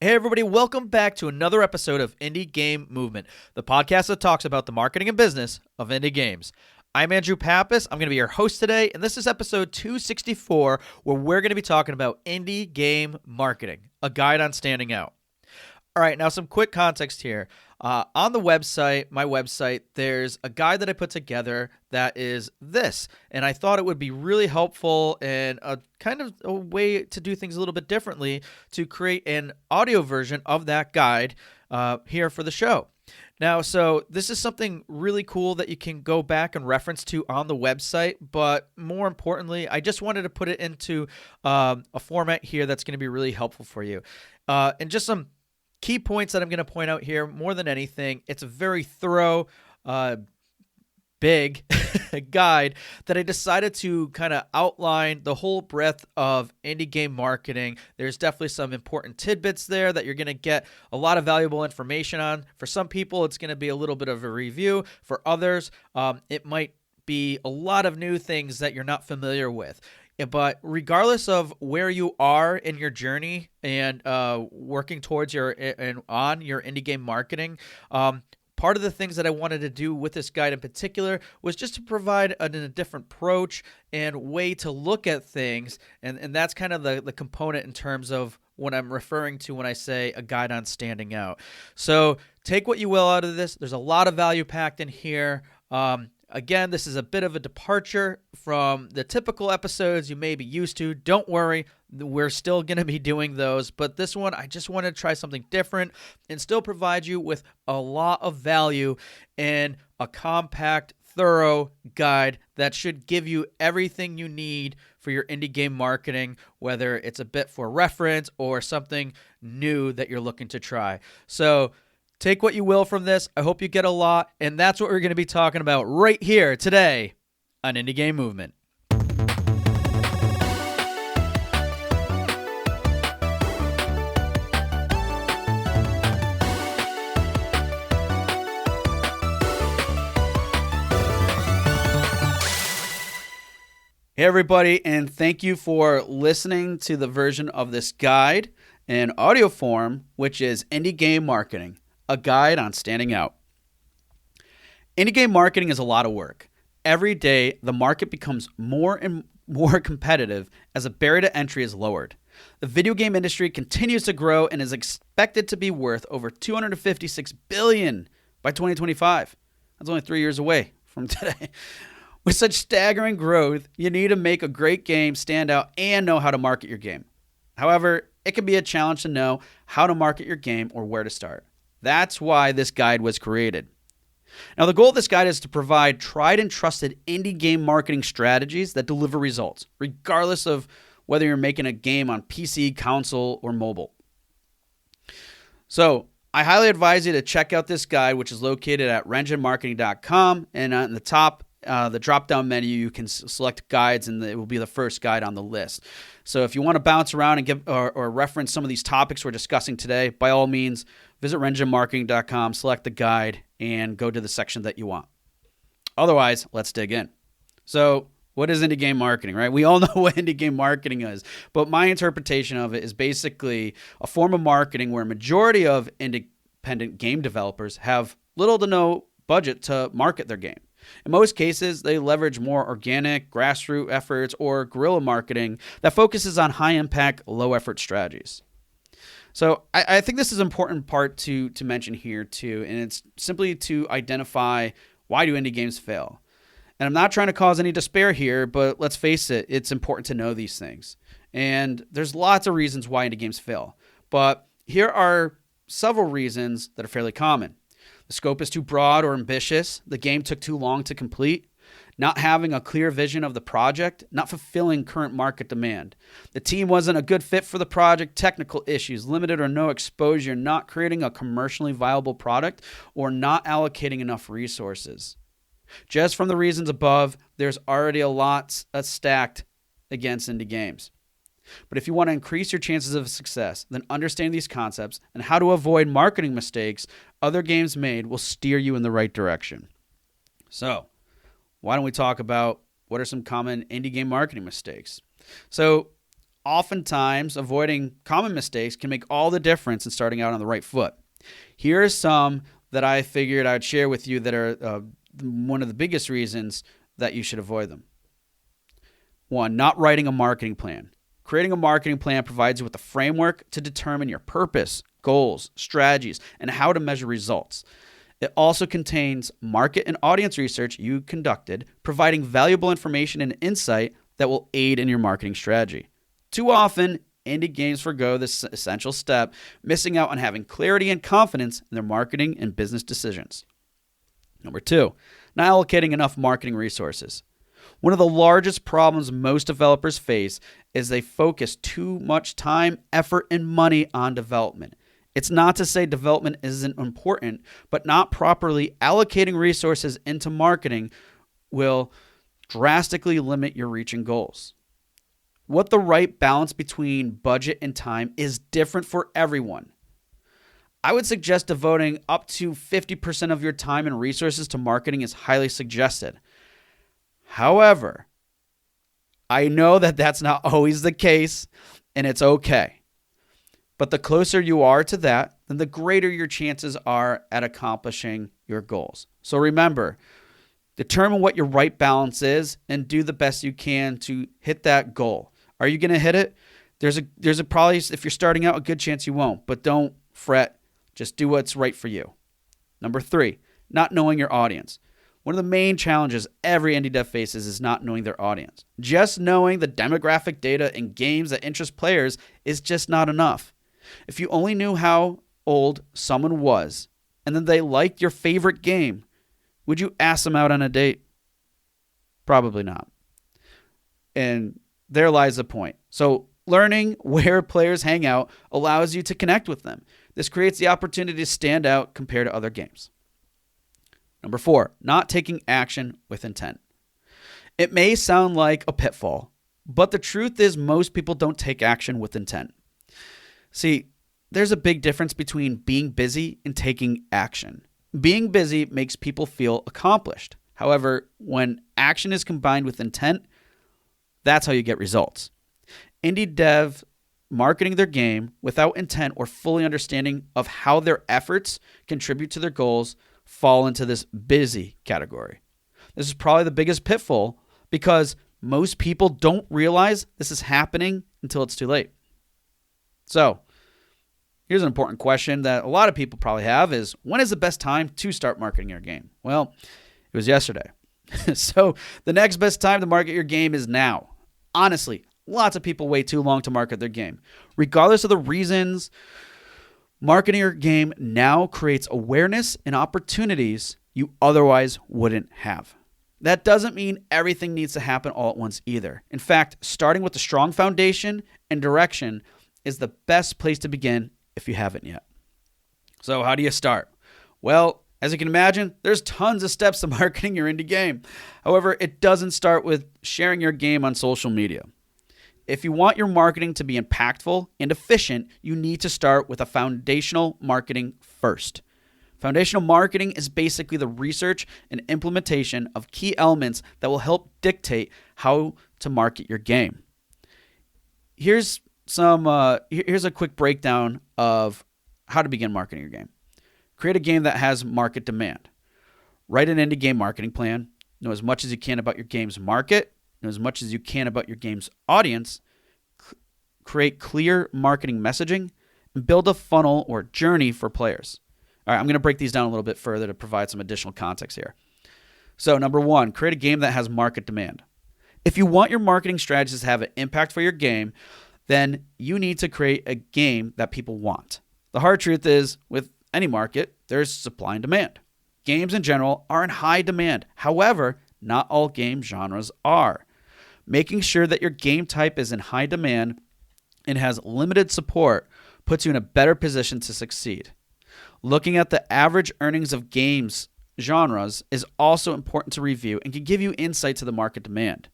Hey everybody, welcome back to another episode of Indie Game Movement, the podcast that talks about the marketing and business of indie games. I'm Andrew Pappas. I'm going to be your host today, and this is episode 264, where we're going to be talking about indie game marketing, a guide on standing out. All right, now some quick context here. On the website, my website, there's a guide that I put together that is this, and I thought it would be really helpful and a kind of a way to do things a little bit differently to create an audio version of that guide here for the show. Now, so this is something really cool that you can go back and reference to on the website, but more importantly, I just wanted to put it into a format here that's going to be really helpful for you. And just some key points that I'm going to point out here, more than anything, it's a very thorough, big guide that I decided to kind of outline the whole breadth of indie game marketing. There's definitely some important tidbits there that you're going to get a lot of valuable information on. For some people, it's going to be a little bit of a review. For others, it might be a lot of new things that you're not familiar with. But regardless of where you are in your journey and working towards on your indie game marketing, part of the things that I wanted to do with this guide in particular was just to provide a different approach and way to look at things. And that's kind of the component in terms of what I'm referring to when I say a guide on standing out. So take what you will out of this. There's a lot of value packed in here. Again, this is a bit of a departure from the typical episodes you may be used to. Don't worry, we're still going to be doing those. But this one, I just wanted to try something different and still provide you with a lot of value and a compact, thorough guide that should give you everything you need for your indie game marketing, whether it's a bit for reference or something new that you're looking to try. So take what you will from this. I hope you get a lot, and that's what we're going to be talking about right here today on Indie Game Movement. Hey everybody, and thank you for listening to the version of this guide in audio form, which is Indie Game Marketing, a guide on standing out. Indie game marketing is a lot of work. Every day, the market becomes more and more competitive as a barrier to entry is lowered. The video game industry continues to grow and is expected to be worth over $256 billion by 2025. That's only 3 years away from today. With such staggering growth, you need to make a great game stand out and know how to market your game. However, it can be a challenge to know how to market your game or where to start. That's why this guide was created. Now, the goal of this guide is to provide tried and trusted indie game marketing strategies that deliver results, regardless of whether you're making a game on PC, console, or mobile. So, I highly advise you to check out this guide, which is located at rengenmarketing.com, and on the top, the drop-down menu, you can select guides, and it will be the first guide on the list. So if you want to bounce around and give or reference some of these topics we're discussing today, by all means, visit rengenmarketing.com, select the guide, and go to the section that you want. Otherwise, let's dig in. So what is indie game marketing, right? We all know what indie game marketing is, but my interpretation of it is basically a form of marketing where a majority of independent game developers have little to no budget to market their game. In most cases, they leverage more organic, grassroots efforts or guerrilla marketing that focuses on high-impact, low-effort strategies. So I think this is an important part to mention here too, and it's simply to identify why do indie games fail. And I'm not trying to cause any despair here, but let's face it, it's important to know these things. And there's lots of reasons why indie games fail, but here are several reasons that are fairly common. The scope is too broad or ambitious. The game took too long to complete. Not having a clear vision of the project. Not fulfilling current market demand. The team wasn't a good fit for the project. Technical issues. Limited or no exposure. Not creating a commercially viable product. Or not allocating enough resources. Just from the reasons above, there's already a lot stacked against indie games. But if you want to increase your chances of success, then understanding these concepts and how to avoid marketing mistakes other games made will steer you in the right direction. So, why don't we talk about what are some common indie game marketing mistakes? So, oftentimes avoiding common mistakes can make all the difference in starting out on the right foot. Here are some that I figured I'd share with you that are one of the biggest reasons that you should avoid them. 1, not writing a marketing plan. Creating a marketing plan provides you with a framework to determine your purpose, goals, strategies, and how to measure results. It also contains market and audience research you conducted, providing valuable information and insight that will aid in your marketing strategy. Too often, indie games forgo this essential step, missing out on having clarity and confidence in their marketing and business decisions. Number 2, not allocating enough marketing resources. One of the largest problems most developers face is they focus too much time, effort, and money on development. It's not to say development isn't important, but not properly allocating resources into marketing will drastically limit your reaching goals. What the right balance between budget and time is different for everyone. I would suggest devoting up to 50% of your time and resources to marketing is highly suggested. However, I know that that's not always the case, and it's okay. But the closer you are to that, then the greater your chances are at accomplishing your goals. So remember, determine what your right balance is and do the best you can to hit that goal. Are you going to hit it? There's a probably, if you're starting out, a good chance you won't, but don't fret. Just do what's right for you. Number 3, not knowing your audience. One of the main challenges every indie dev faces is not knowing their audience. Just knowing the demographic data in games that interest players is just not enough. If you only knew how old someone was and then they liked your favorite game, would you ask them out on a date? Probably not. And there lies the point. So learning where players hang out allows you to connect with them. This creates the opportunity to stand out compared to other games. Number 4, not taking action with intent. It may sound like a pitfall, but the truth is most people don't take action with intent. See, there's a big difference between being busy and taking action. Being busy makes people feel accomplished. However, when action is combined with intent, that's how you get results. Indie dev marketing their game without intent or fully understanding of how their efforts contribute to their goals fall into this busy category. This is probably the biggest pitfall because most people don't realize this is happening until it's too late. So, here's an important question that a lot of people probably have is, when is the best time to start marketing your game? Well, it was yesterday. So, the next best time to market your game is now. Honestly, lots of people wait too long to market their game. Regardless of the reasons, marketing your game now creates awareness and opportunities you otherwise wouldn't have. That doesn't mean everything needs to happen all at once either. In fact, starting with a strong foundation and direction is the best place to begin if you haven't yet. So how do you start? Well, as you can imagine, there's tons of steps to marketing your indie game. However, it doesn't start with sharing your game on social media. If you want your marketing to be impactful and efficient, you need to start with a foundational marketing first. Foundational marketing is basically the research and implementation of key elements that will help dictate how to market your game. Here's a quick breakdown of how to begin marketing your game. Create a game that has market demand. Write an indie game marketing plan. Know as much as you can about your game's market. Know as much as you can about your game's audience. Create clear marketing messaging and build a funnel or journey for players. All right, I'm going to break these down a little bit further to provide some additional context here. So number 1, create a game that has market demand. If you want your marketing strategies to have an impact for your game, then you need to create a game that people want. The hard truth is, with any market, there's supply and demand. Games in general are in high demand. However, not all game genres are. Making sure that your game type is in high demand and has limited support puts you in a better position to succeed. Looking at the average earnings of games genres is also important to review and can give you insight to the market demand.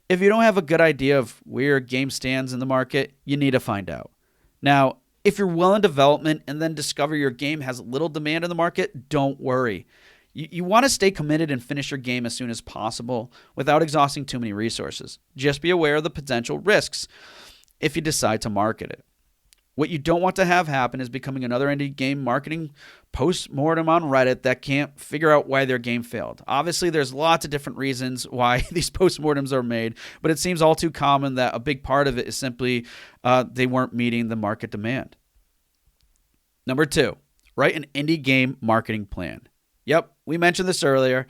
If you don't have a good idea of where your game stands in the market, you need to find out. Now, if you're well in development and then discover your game has little demand in the market, don't worry. You want to stay committed and finish your game as soon as possible without exhausting too many resources. Just be aware of the potential risks. if you decide to market it. What you don't want to have happen is becoming another indie game marketing post-mortem on Reddit that can't figure out why their game failed. Obviously, there's lots of different reasons why these post-mortems are made, but it seems all too common that a big part of it is simply they weren't meeting the market demand. Number 2, write an indie game marketing plan. Yep, we mentioned this earlier,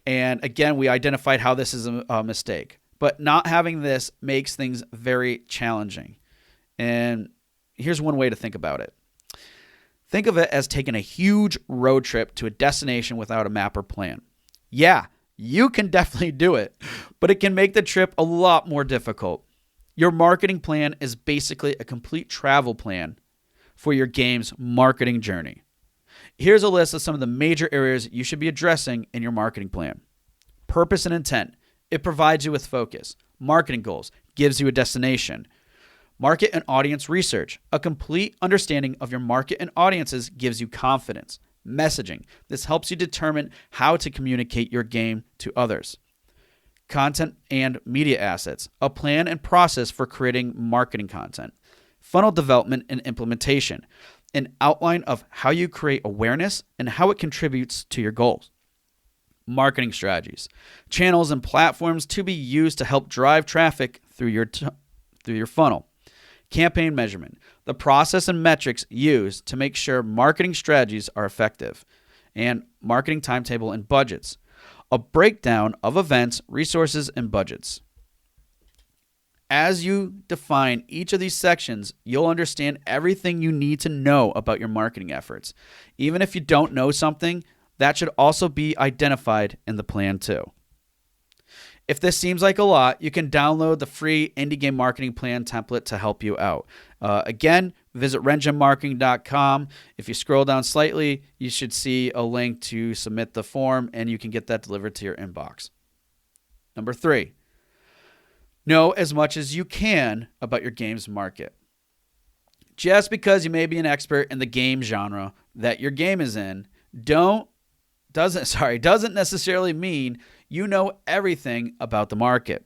and again, we identified how this is a mistake. But not having this makes things very challenging. And here's one way to think about it. Think of it as taking a huge road trip to a destination without a map or plan. Yeah, you can definitely do it, but it can make the trip a lot more difficult. Your marketing plan is basically a complete travel plan for your game's marketing journey. Here's a list of some of the major areas you should be addressing in your marketing plan. Purpose and intent. It provides you with focus. Marketing goals. Gives you a destination. Market and audience research. A complete understanding of your market and audiences gives you confidence. Messaging. This helps you determine how to communicate your game to others. Content and media assets. A plan and process for creating marketing content. Funnel development and implementation. An outline of how you create awareness and how it contributes to your goals. Marketing strategies. Channels and platforms to be used to help drive traffic through your funnel. Campaign measurement. The process and metrics used to make sure marketing strategies are effective. And marketing timetable and budgets. A breakdown of events, resources, and budgets. As you define each of these sections, you'll understand everything you need to know about your marketing efforts. Even if you don't know something, that should also be identified in the plan too. If this seems like a lot, you can download the free indie game marketing plan template to help you out. Again, visit rengenmarketing.com. If you scroll down slightly, you should see a link to submit the form, and you can get that delivered to your inbox. Number 3, know as much as you can about your game's market. Just because you may be an expert in the game genre that your game is in, doesn't necessarily mean you know everything about the market.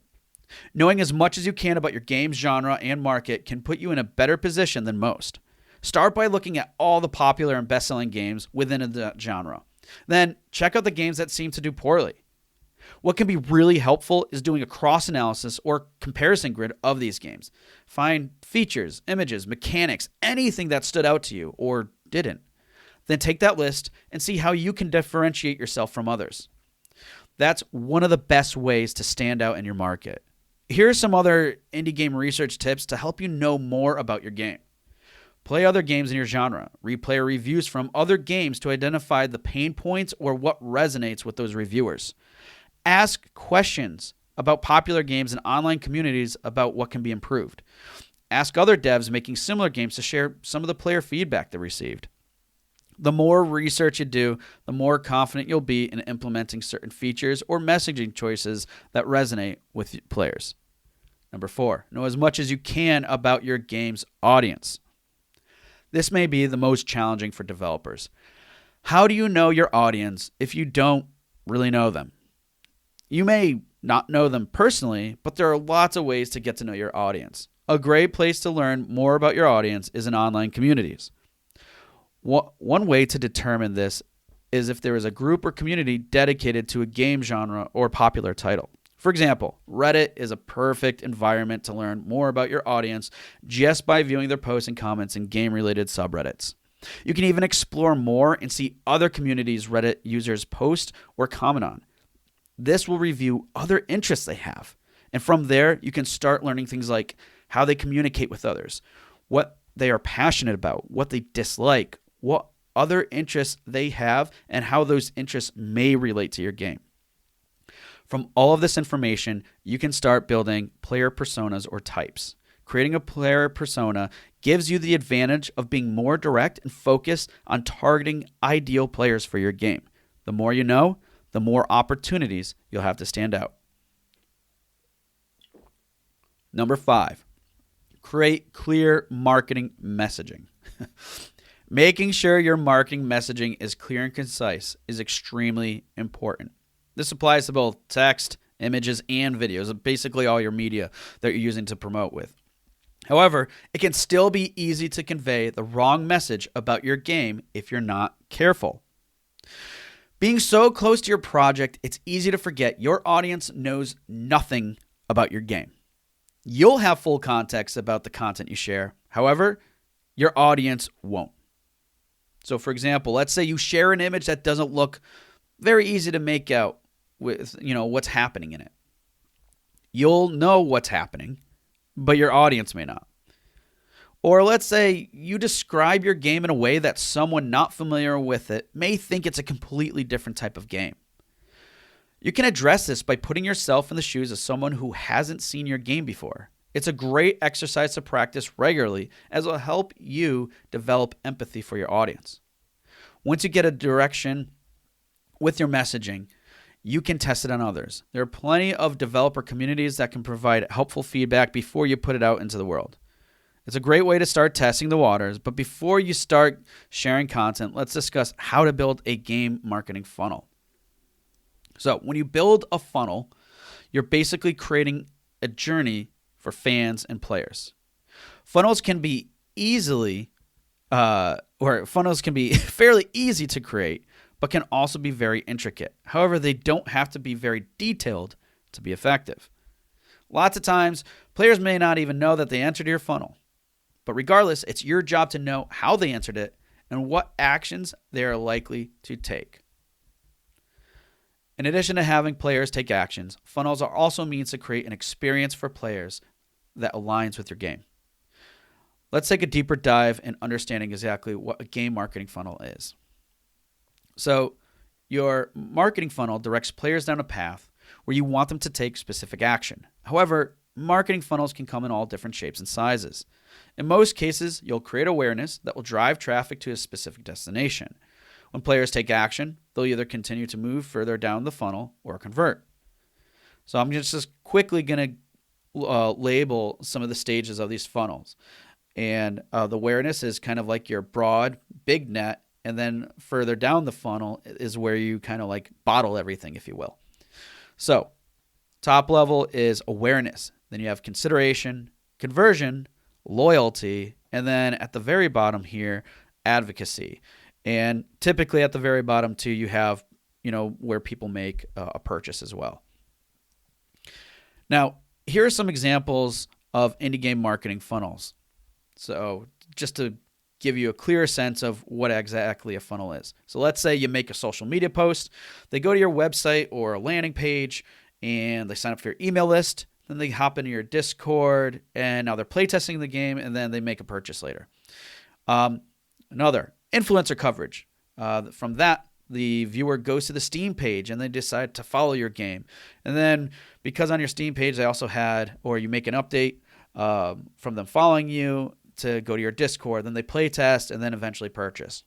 Knowing as much as you can about your game's genre and market can put you in a better position than most. Start by looking at all the popular and best-selling games within that genre. Then check out the games that seem to do poorly. What can be really helpful is doing a cross-analysis or comparison grid of these games. Find features, images, mechanics, anything that stood out to you or didn't. Then take that list and see how you can differentiate yourself from others. That's one of the best ways to stand out in your market. Here are some other indie game research tips to help you know more about your game. Play other games in your genre. Read player reviews from other games to identify the pain points or what resonates with those reviewers. Ask questions about popular games in online communities about what can be improved. Ask other devs making similar games to share some of the player feedback they received. The more research you do, the more confident you'll be in implementing certain features or messaging choices that resonate with players. Number 4, know as much as you can about your game's audience. This may be the most challenging for developers. How do you know your audience if you don't really know them? You may not know them personally, but there are lots of ways to get to know your audience. A great place to learn more about your audience is in online communities. One way to determine this is if there is a group or community dedicated to a game genre or popular title. For example, Reddit is a perfect environment to learn more about your audience just by viewing their posts and comments in game-related subreddits. You can even explore more and see other communities Reddit users post or comment on. This will review other interests they have. And from there, you can start learning things like how they communicate with others, what they are passionate about, what they dislike, what other interests they have, and how those interests may relate to your game. From all of this information, you can start building player personas or types. Creating a player persona gives you the advantage of being more direct and focused on targeting ideal players for your game. The more you know, the more opportunities you'll have to stand out. Number 5, create clear marketing messaging. Making sure your marketing messaging is clear and concise is extremely important. This applies to both text, images, and videos, basically all your media that you're using to promote with. However, it can still be easy to convey the wrong message about your game if you're not careful. Being so close to your project, it's easy to forget your audience knows nothing about your game. You'll have full context about the content you share. However, your audience won't. So for example, let's say you share an image that doesn't look very easy to make out with, what's happening in it. You'll know what's happening, but your audience may not. Or let's say you describe your game in a way that someone not familiar with it may think it's a completely different type of game. You can address this by putting yourself in the shoes of someone who hasn't seen your game before. It's a great exercise to practice regularly, as it will help you develop empathy for your audience. Once you get a direction with your messaging, you can test it on others. There are plenty of developer communities that can provide helpful feedback before you put it out into the world. It's a great way to start testing the waters, but before you start sharing content, let's discuss how to build a game marketing funnel. So when you build a funnel, you're basically creating a journey for fans and players. Funnels can be fairly easy to create, but can also be very intricate. However, they don't have to be very detailed to be effective. Lots of times, players may not even know that they entered your funnel. But regardless, it's your job to know how they entered it and what actions they are likely to take. In addition to having players take actions, funnels are also means to create an experience for players that aligns with your game. Let's take a deeper dive in understanding exactly what a game marketing funnel is. So, your marketing funnel directs players down a path where you want them to take specific action. However, marketing funnels can come in all different shapes and sizes. In most cases, you'll create awareness that will drive traffic to a specific destination. When players take action, they'll either continue to move further down the funnel or convert. So I'm just quickly going to label some of the stages of these funnels. And the awareness is kind of like your broad, big net, and then further down the funnel is where you kind of like bottle everything, if you will. So top level is awareness. Then you have consideration, conversion, loyalty, and then at the very bottom here, advocacy. And typically at the very bottom too, you have, where people make a purchase as well. Now, here are some examples of indie game marketing funnels. So just to give you a clearer sense of what exactly a funnel is. So let's say you make a social media post, they go to your website or a landing page, and they sign up for your email list. Then they hop into your Discord, and now they're playtesting the game, and then they make a purchase later. Another, influencer coverage. From that, the viewer goes to the Steam page, and they decide to follow your game. And then because on your Steam page they also you make an update from them following you to go to your Discord, then they playtest, and then eventually purchase.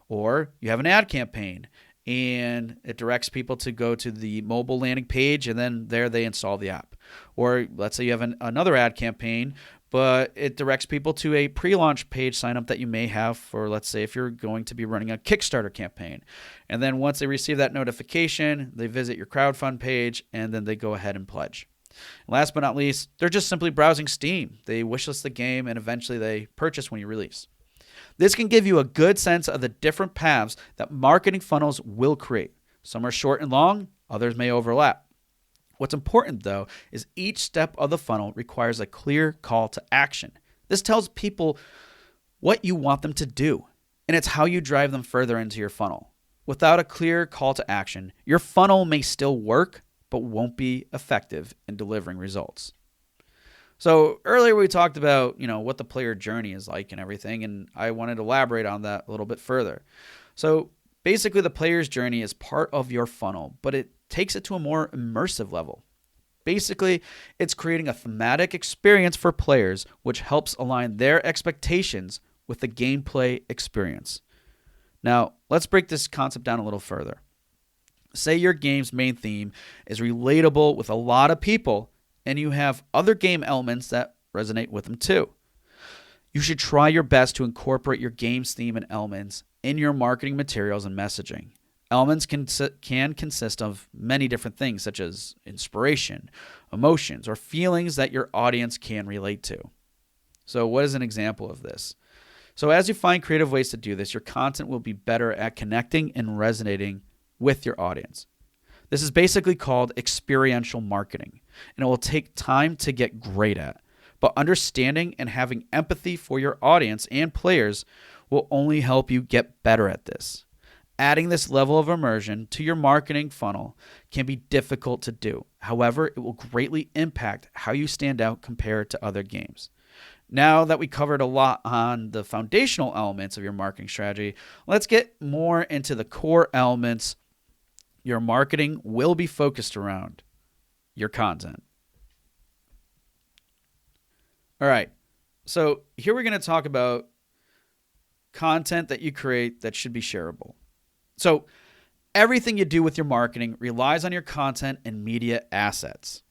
Or you have an ad campaign, and it directs people to go to the mobile landing page, and then there they install the app. Or let's say you have another ad campaign, but it directs people to a pre-launch page sign up that you may have for, let's say, if you're going to be running a Kickstarter campaign. And then once they receive that notification, they visit your crowdfund page, and then they go ahead and pledge. And last but not least, they're just simply browsing Steam. They wishlist the game, and eventually they purchase when you release. This can give you a good sense of the different paths that marketing funnels will create. Some are short and long, others may overlap. What's important, though, is each step of the funnel requires a clear call to action. This tells people what you want them to do, and it's how you drive them further into your funnel. Without a clear call to action, your funnel may still work, but won't be effective in delivering results. So earlier we talked about, what the player journey is like and everything, and I wanted to elaborate on that a little bit further. So basically the player's journey is part of your funnel, but it takes it to a more immersive level. Basically, it's creating a thematic experience for players which helps align their expectations with the gameplay experience. Now, let's break this concept down a little further. Say your game's main theme is relatable with a lot of people, and you have other game elements that resonate with them too. You should try your best to incorporate your game's theme and elements in your marketing materials and messaging. Elements can consist of many different things, such as inspiration, emotions, or feelings that your audience can relate to. So what is an example of this? So as you find creative ways to do this, your content will be better at connecting and resonating with your audience. This is basically called experiential marketing, and it will take time to get great at. But understanding and having empathy for your audience and players will only help you get better at this. Adding this level of immersion to your marketing funnel can be difficult to do. However, it will greatly impact how you stand out compared to other games. Now that we covered a lot on the foundational elements of your marketing strategy, let's get more into the core elements your marketing will be focused around: your content. All right, so here we're going to talk about content that you create that should be shareable. So everything you do with your marketing relies on your content and media assets.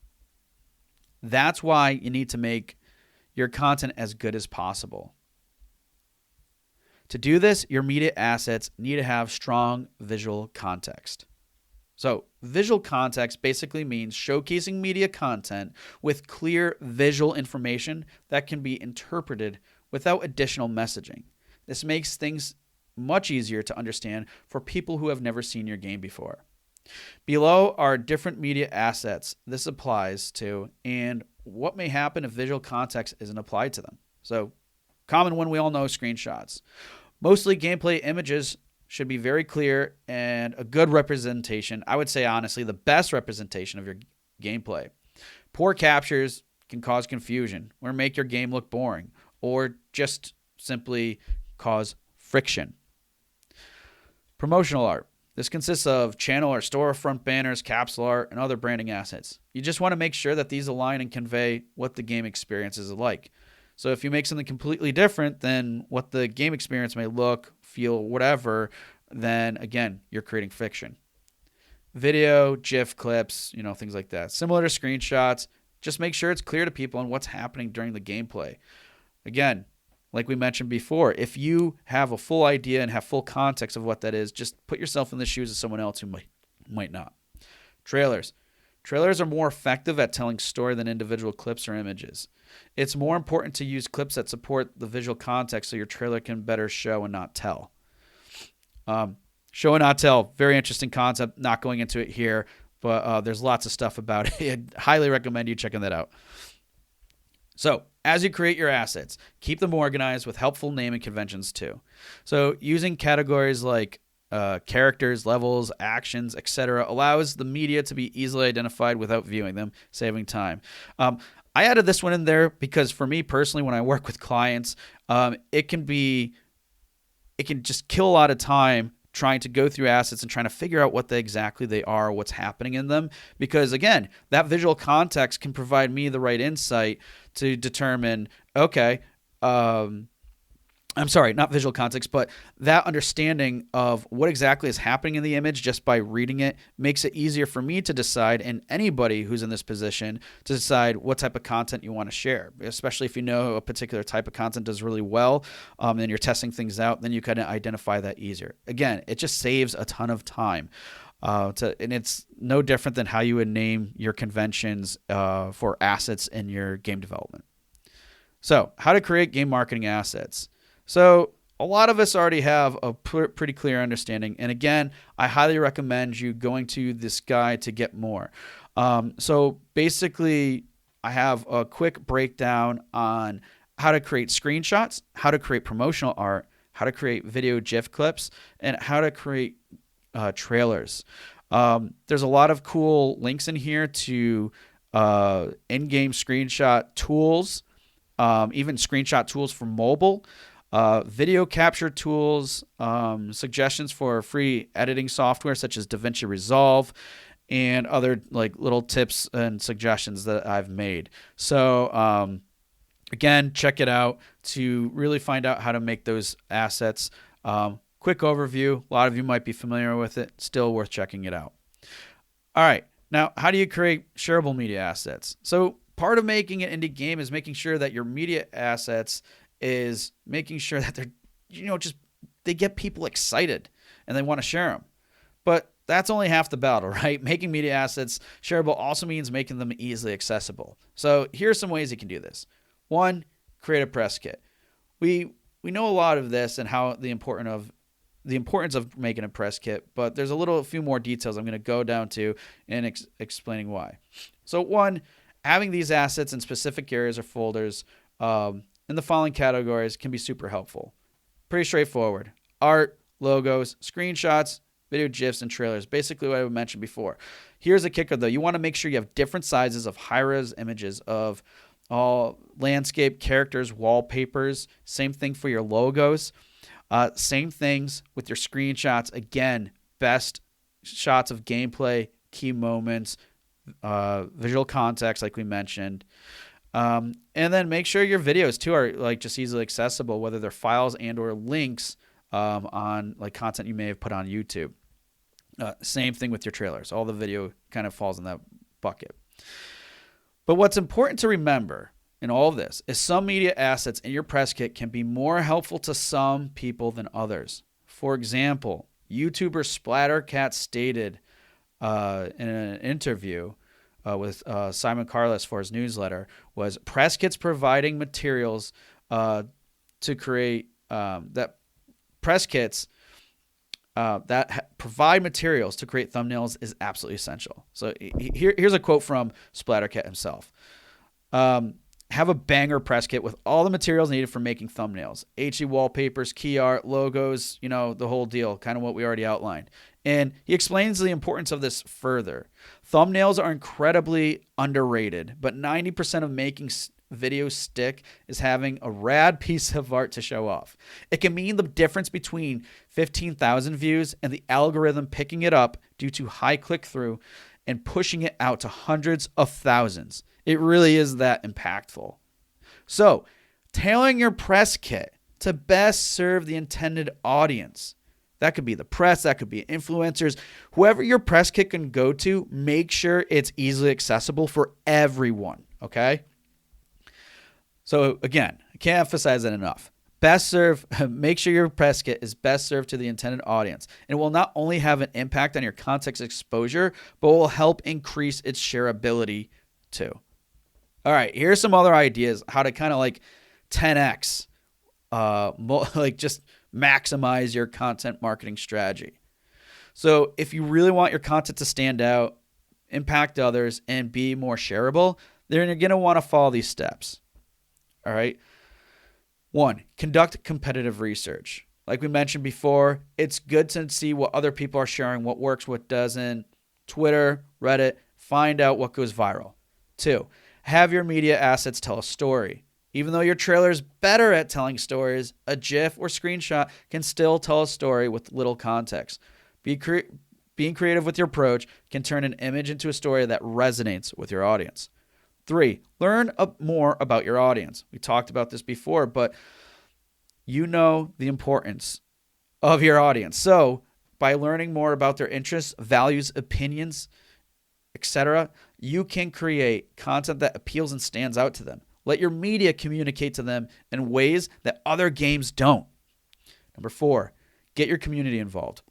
That's why you need to make your content as good as possible. To do this, your media assets need to have strong visual context. So visual context basically means showcasing media content with clear visual information that can be interpreted without additional messaging. This makes things much easier to understand for people who have never seen your game before. Below are different media assets this applies to and what may happen if visual context isn't applied to them. So common one we all know, screenshots. Mostly gameplay images should be very clear and a good representation. I would say, honestly, the best representation of your gameplay. Poor captures can cause confusion or make your game look boring or just simply cause friction. Promotional art. This consists of channel or storefront banners, capsule art, and other branding assets. You just want to make sure that these align and convey what the game experience is like. So if you make something completely different than what the game experience may look, feel, whatever, then again, you're creating fiction. Video, GIF clips, things like that. Similar to screenshots, just make sure it's clear to people on what's happening during the gameplay. Again, like we mentioned before, if you have a full idea and have full context of what that is, just put yourself in the shoes of someone else who might not. Trailers. Trailers are more effective at telling story than individual clips or images. It's more important to use clips that support the visual context so your trailer can better show and not tell. Show and not tell, very interesting concept. Not going into it here, but there's lots of stuff about it. I highly recommend you checking that out. So as you create your assets, keep them organized with helpful naming conventions too. So using categories like characters, levels, actions, etc. allows the media to be easily identified without viewing them, saving time. I added this one in there because for me personally, when I work with clients, it can just kill a lot of time trying to go through assets and trying to figure out what exactly they are, what's happening in them. Because again, that visual context can provide me the right insight to determine, okay, I'm sorry, not visual context, but that understanding of what exactly is happening in the image just by reading it makes it easier for me to decide, and anybody who's in this position to decide what type of content you want to share, especially if you know a particular type of content does really well and you're testing things out, then you can identify that easier. Again, it just saves a ton of time. And it's no different than how you would name your conventions for assets in your game development. So how to create game marketing assets. So a lot of us already have a pretty clear understanding. And again, I highly recommend you going to this guide to get more. So basically, I have a quick breakdown on how to create screenshots, how to create promotional art, how to create video GIF clips, and how to create trailers. There's a lot of cool links in here to in-game screenshot tools, even screenshot tools for mobile. Video capture tools, suggestions for free editing software such as DaVinci Resolve, and other like little tips and suggestions that I've made. So again, check it out to really find out how to make those assets. Quick overview. A lot of you might be familiar with it. Still worth checking it out. All right. Now, how do you create shareable media assets? So part of making an indie game is making sure that your media assets is making sure that they're, they get people excited and they want to share them. But that's only half the battle, right? Making media assets shareable also means making them easily accessible. So here are some ways you can do this. 1, create a press kit. We know a lot of this and how the importance of making a press kit, but there's a few more details I'm going to go down to and explaining why. So one, having these assets in specific areas or folders in the following categories can be super helpful. Pretty straightforward. Art, logos, screenshots, video GIFs, and trailers. Basically what I mentioned before. Here's a kicker though. You want to make sure you have different sizes of high-res images of all landscape, characters, wallpapers. Same thing for your logos. Same things with your screenshots. Again, best shots of gameplay, key moments, visual context like we mentioned. And then make sure your videos too are like just easily accessible, whether they're files and or links on like content you may have put on YouTube. Same thing with your trailers. All the video kind of falls in that bucket. But what's important to remember in all of this is some media assets in your press kit can be more helpful to some people than others. For example, YouTuber Splattercat stated in an interview with Simon Carlos for his newsletter was press kits providing materials to create that press kits that provide materials to create thumbnails is absolutely essential. So here's a quote from Splattercat himself. Have a banger press kit with all the materials needed for making thumbnails. HD wallpapers, key art, logos, the whole deal, kind of what we already outlined. And he explains the importance of this further. Thumbnails are incredibly underrated, but 90% of making videos stick is having a rad piece of art to show off. It can mean the difference between 15,000 views and the algorithm picking it up due to high click-through and pushing it out to hundreds of thousands. It really is that impactful. So, tailoring your press kit to best serve the intended audience. That could be the press, that could be influencers. Whoever your press kit can go to, make sure it's easily accessible for everyone, okay? So again, I can't emphasize that enough. Make sure your press kit is best served to the intended audience. And it will not only have an impact on your context exposure, but will help increase its shareability too. All right, here's some other ideas how to kind of like 10x, like just maximize your content marketing strategy. So if you really want your content to stand out, impact others, and be more shareable, then you're going to want to follow these steps. All right. 1, conduct competitive research. Like we mentioned before, it's good to see what other people are sharing, what works, what doesn't. Twitter, Reddit, find out what goes viral. 2, have your media assets tell a story. Even though your trailer is better at telling stories, a GIF or screenshot can still tell a story with little context. Being creative with your approach can turn an image into a story that resonates with your audience. 3, learn more about your audience. We talked about this before, but you know the importance of your audience. So by learning more about their interests, values, opinions, etc., you can create content that appeals and stands out to them. Let your media communicate to them in ways that other games don't. Number 4, get your community involved.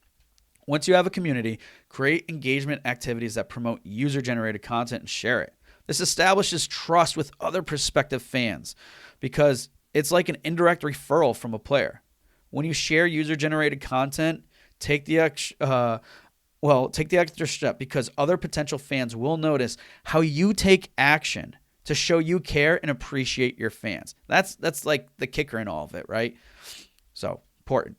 Once you have a community, create engagement activities that promote user-generated content and share it. This establishes trust with other prospective fans because it's like an indirect referral from a player. When you share user-generated content, take the extra step because other potential fans will notice how you take action to show you care and appreciate your fans. That's like the kicker in all of it, right? So, important.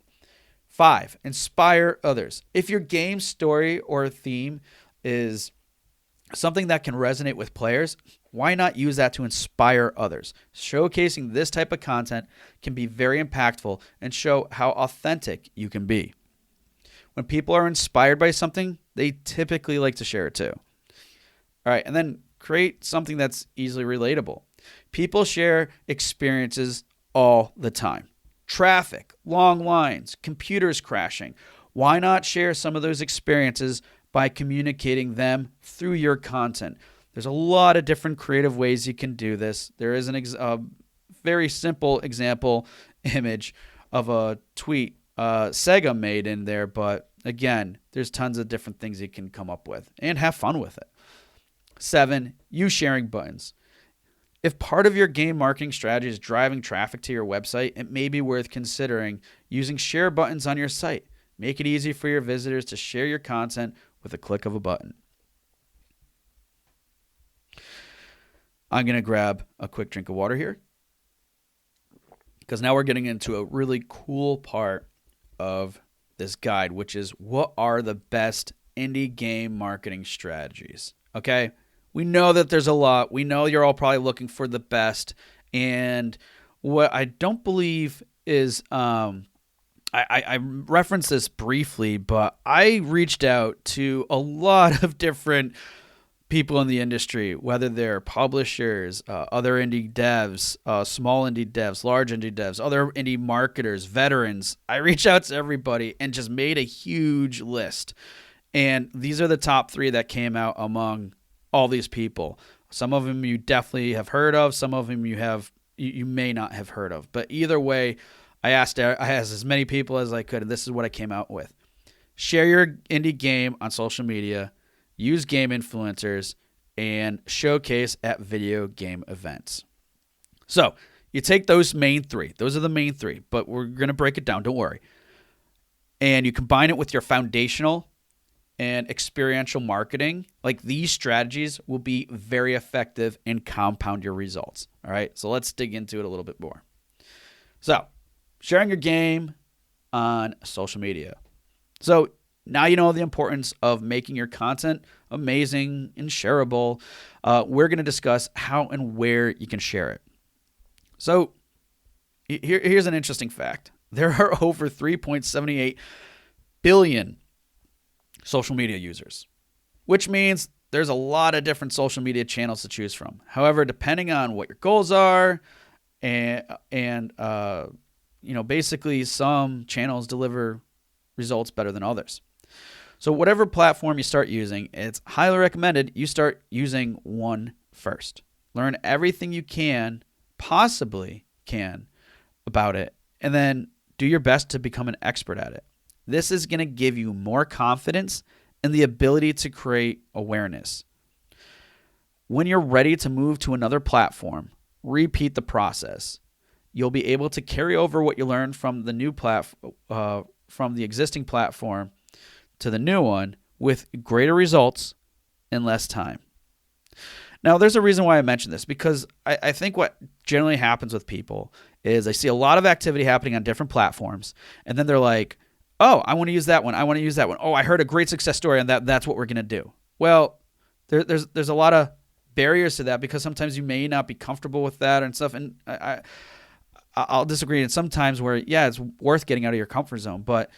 5, inspire others. If your game story or theme is something that can resonate with players, why not use that to inspire others? Showcasing this type of content can be very impactful and show how authentic you can be. When people are inspired by something, they typically like to share it too. All right, and then create something that's easily relatable. People share experiences all the time. Traffic, long lines, computers crashing. Why not share some of those experiences by communicating them through your content? There's a lot of different creative ways you can do this. There is a very simple example image of a tweet Sega made in there, but again, there's tons of different things you can come up with and have fun with it. 7, use sharing buttons. If part of your game marketing strategy is driving traffic to your website, it may be worth considering using share buttons on your site. Make it easy for your visitors to share your content with a click of a button. I'm going to grab a quick drink of water here because now we're getting into a really cool part of this guide, which is what are the best indie game marketing strategies. Okay, we know that there's a lot. We know you're all probably looking for the best. And what I don't believe is, I referenced this briefly, but I reached out to a lot of different people in the industry, whether they're publishers, other indie devs, small indie devs, large indie devs, other indie marketers, veterans. I reached out to everybody and just made a huge list. And these are the top 3 that came out among all these people. Some of them you definitely have heard of. Some of them you may not have heard of. But either way, I asked as many people as I could, and this is what I came out with. Share your indie game on social media, use game influencers, and showcase at video game events. So you take those main 3. Those are the main 3, but we're going to break it down. Don't worry. And you combine it with your foundational and experiential marketing. Like, these strategies will be very effective and compound your results. All right, so let's dig into it a little bit more. So, sharing your game on social media. So now you know the importance of making your content amazing and shareable. We're going to discuss how and where you can share it. So here's an interesting fact. There are over 3.78 billion social media users, which means there's a lot of different social media channels to choose from. However, depending on what your goals are and basically some channels deliver results better than others. So whatever platform you start using, it's highly recommended you start using one first. Learn everything you possibly can about it, and then do your best to become an expert at it. This is going to give you more confidence and the ability to create awareness. When you're ready to move to another platform, repeat the process. You'll be able to carry over what you learned from the new from the existing platform to the new one with greater results in less time. Now, there's a reason why I mention this, because I think what generally happens with people is they see a lot of activity happening on different platforms, and then they're like, oh, I want to use that one. I want to use that one. Oh, I heard a great success story on that. That's what we're going to do. Well, there's a lot of barriers to that, because sometimes you may not be comfortable with that and stuff. And I'll disagree. And sometimes where, yeah, it's worth getting out of your comfort zone. But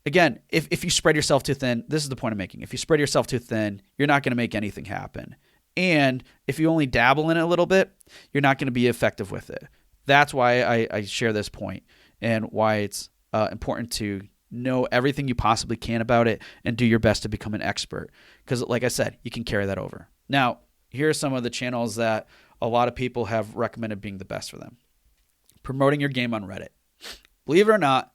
again, if you spread yourself too thin, this is the point I'm making. If you spread yourself too thin, you're not going to make anything happen. And if you only dabble in it a little bit, you're not going to be effective with it. That's why I share this point, and why it's important to know everything you possibly can about it and do your best to become an expert. Because like I said, you can carry that over. Now, here are some of the channels that a lot of people have recommended being the best for them. Promoting your game on Reddit. Believe it or not,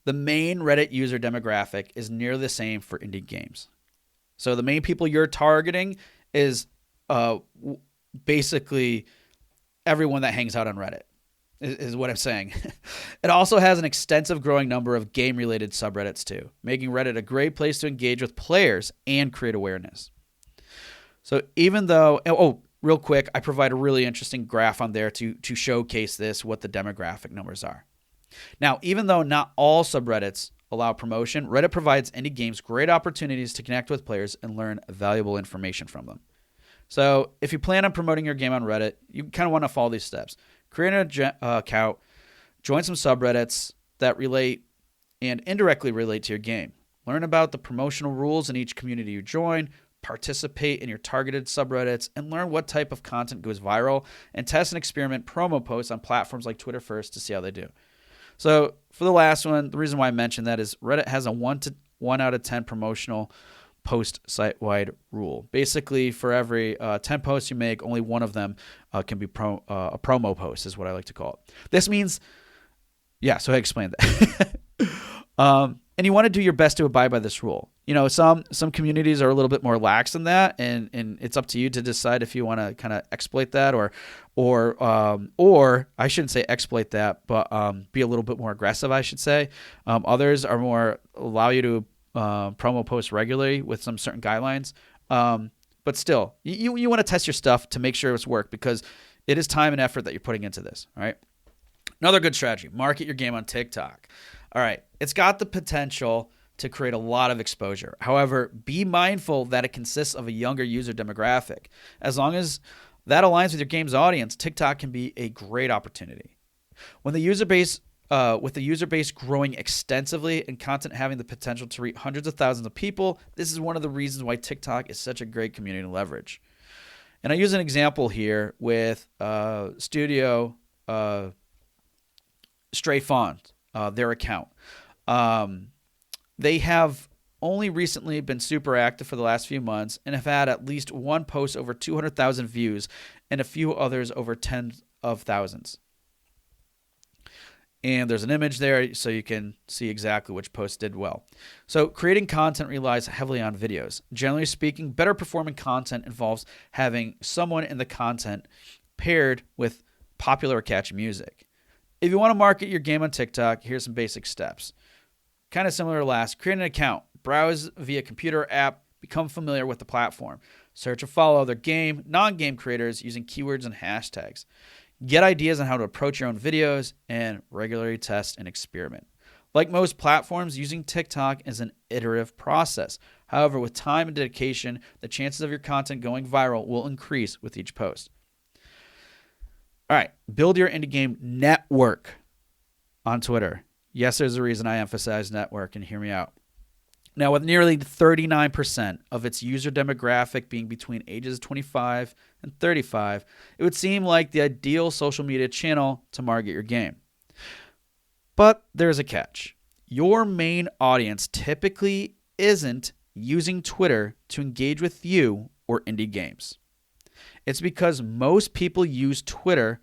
the main Reddit user demographic is near the same for indie games. So the main people you're targeting is basically everyone that hangs out on Reddit, is what I'm saying. It also has an extensive growing number of game-related subreddits too, making Reddit a great place to engage with players and create awareness. So even though, real quick, I provide a really interesting graph on there to showcase this, what the demographic numbers are. Now, even though not all subreddits allow promotion, Reddit provides indie games great opportunities to connect with players and learn valuable information from them. So if you plan on promoting your game on Reddit, you kind of want to follow these steps. Create an account, join some subreddits that relate and indirectly relate to your game. Learn about the promotional rules in each community you join, participate in your targeted subreddits, and learn what type of content goes viral, and test and experiment promo posts on platforms like Twitter first to see how they do. So for the last one, the reason why I mentioned that is Reddit has a 1 out of 10 promotional post site-wide rule. Basically, for every 10 posts you make, only one of them can be a promo post, is what I like to call it. This means, yeah, so I explained that. And you want to do your best to abide by this rule. Some communities are a little bit more lax than that, and it's up to you to decide if you want to kind of exploit that or I shouldn't say exploit that, but be a little bit more aggressive, I should say. Others are more allow you to promo post regularly with some certain guidelines. But still, you want to test your stuff to make sure it's work, because it is time and effort that you're putting into this. All right. Another good strategy: market your game on TikTok. All right. It's got the potential to create a lot of exposure. However, be mindful that it consists of a younger user demographic. As long as that aligns with your game's audience, TikTok can be a great opportunity. With the user base growing extensively and content having the potential to reach hundreds of thousands of people, this is one of the reasons why TikTok is such a great community to leverage. And I use an example here with Studio Stray Font, their account. They have only recently been super active for the last few months and have had at least one post over 200,000 views and a few others over tens of thousands. And there's an image there so you can see exactly which post did well. So creating content relies heavily on videos. Generally speaking, better performing content involves having someone in the content paired with popular or catchy music. If you want to market your game on TikTok, here's some basic steps. Kind of similar to last: create an account, browse via computer or app, become familiar with the platform, search or follow other game, non-game creators using keywords and hashtags. Get ideas on how to approach your own videos and regularly test and experiment. Like most platforms, using TikTok is an iterative process. However, with time and dedication, the chances of your content going viral will increase with each post. All right, build your indie game network on Twitter. Yes, there's a reason I emphasize network, and hear me out. Now, with nearly 39% of its user demographic being between ages 25 and 35, it would seem like the ideal social media channel to market your game. But there's a catch. Your main audience typically isn't using Twitter to engage with you or indie games. It's because most people use Twitter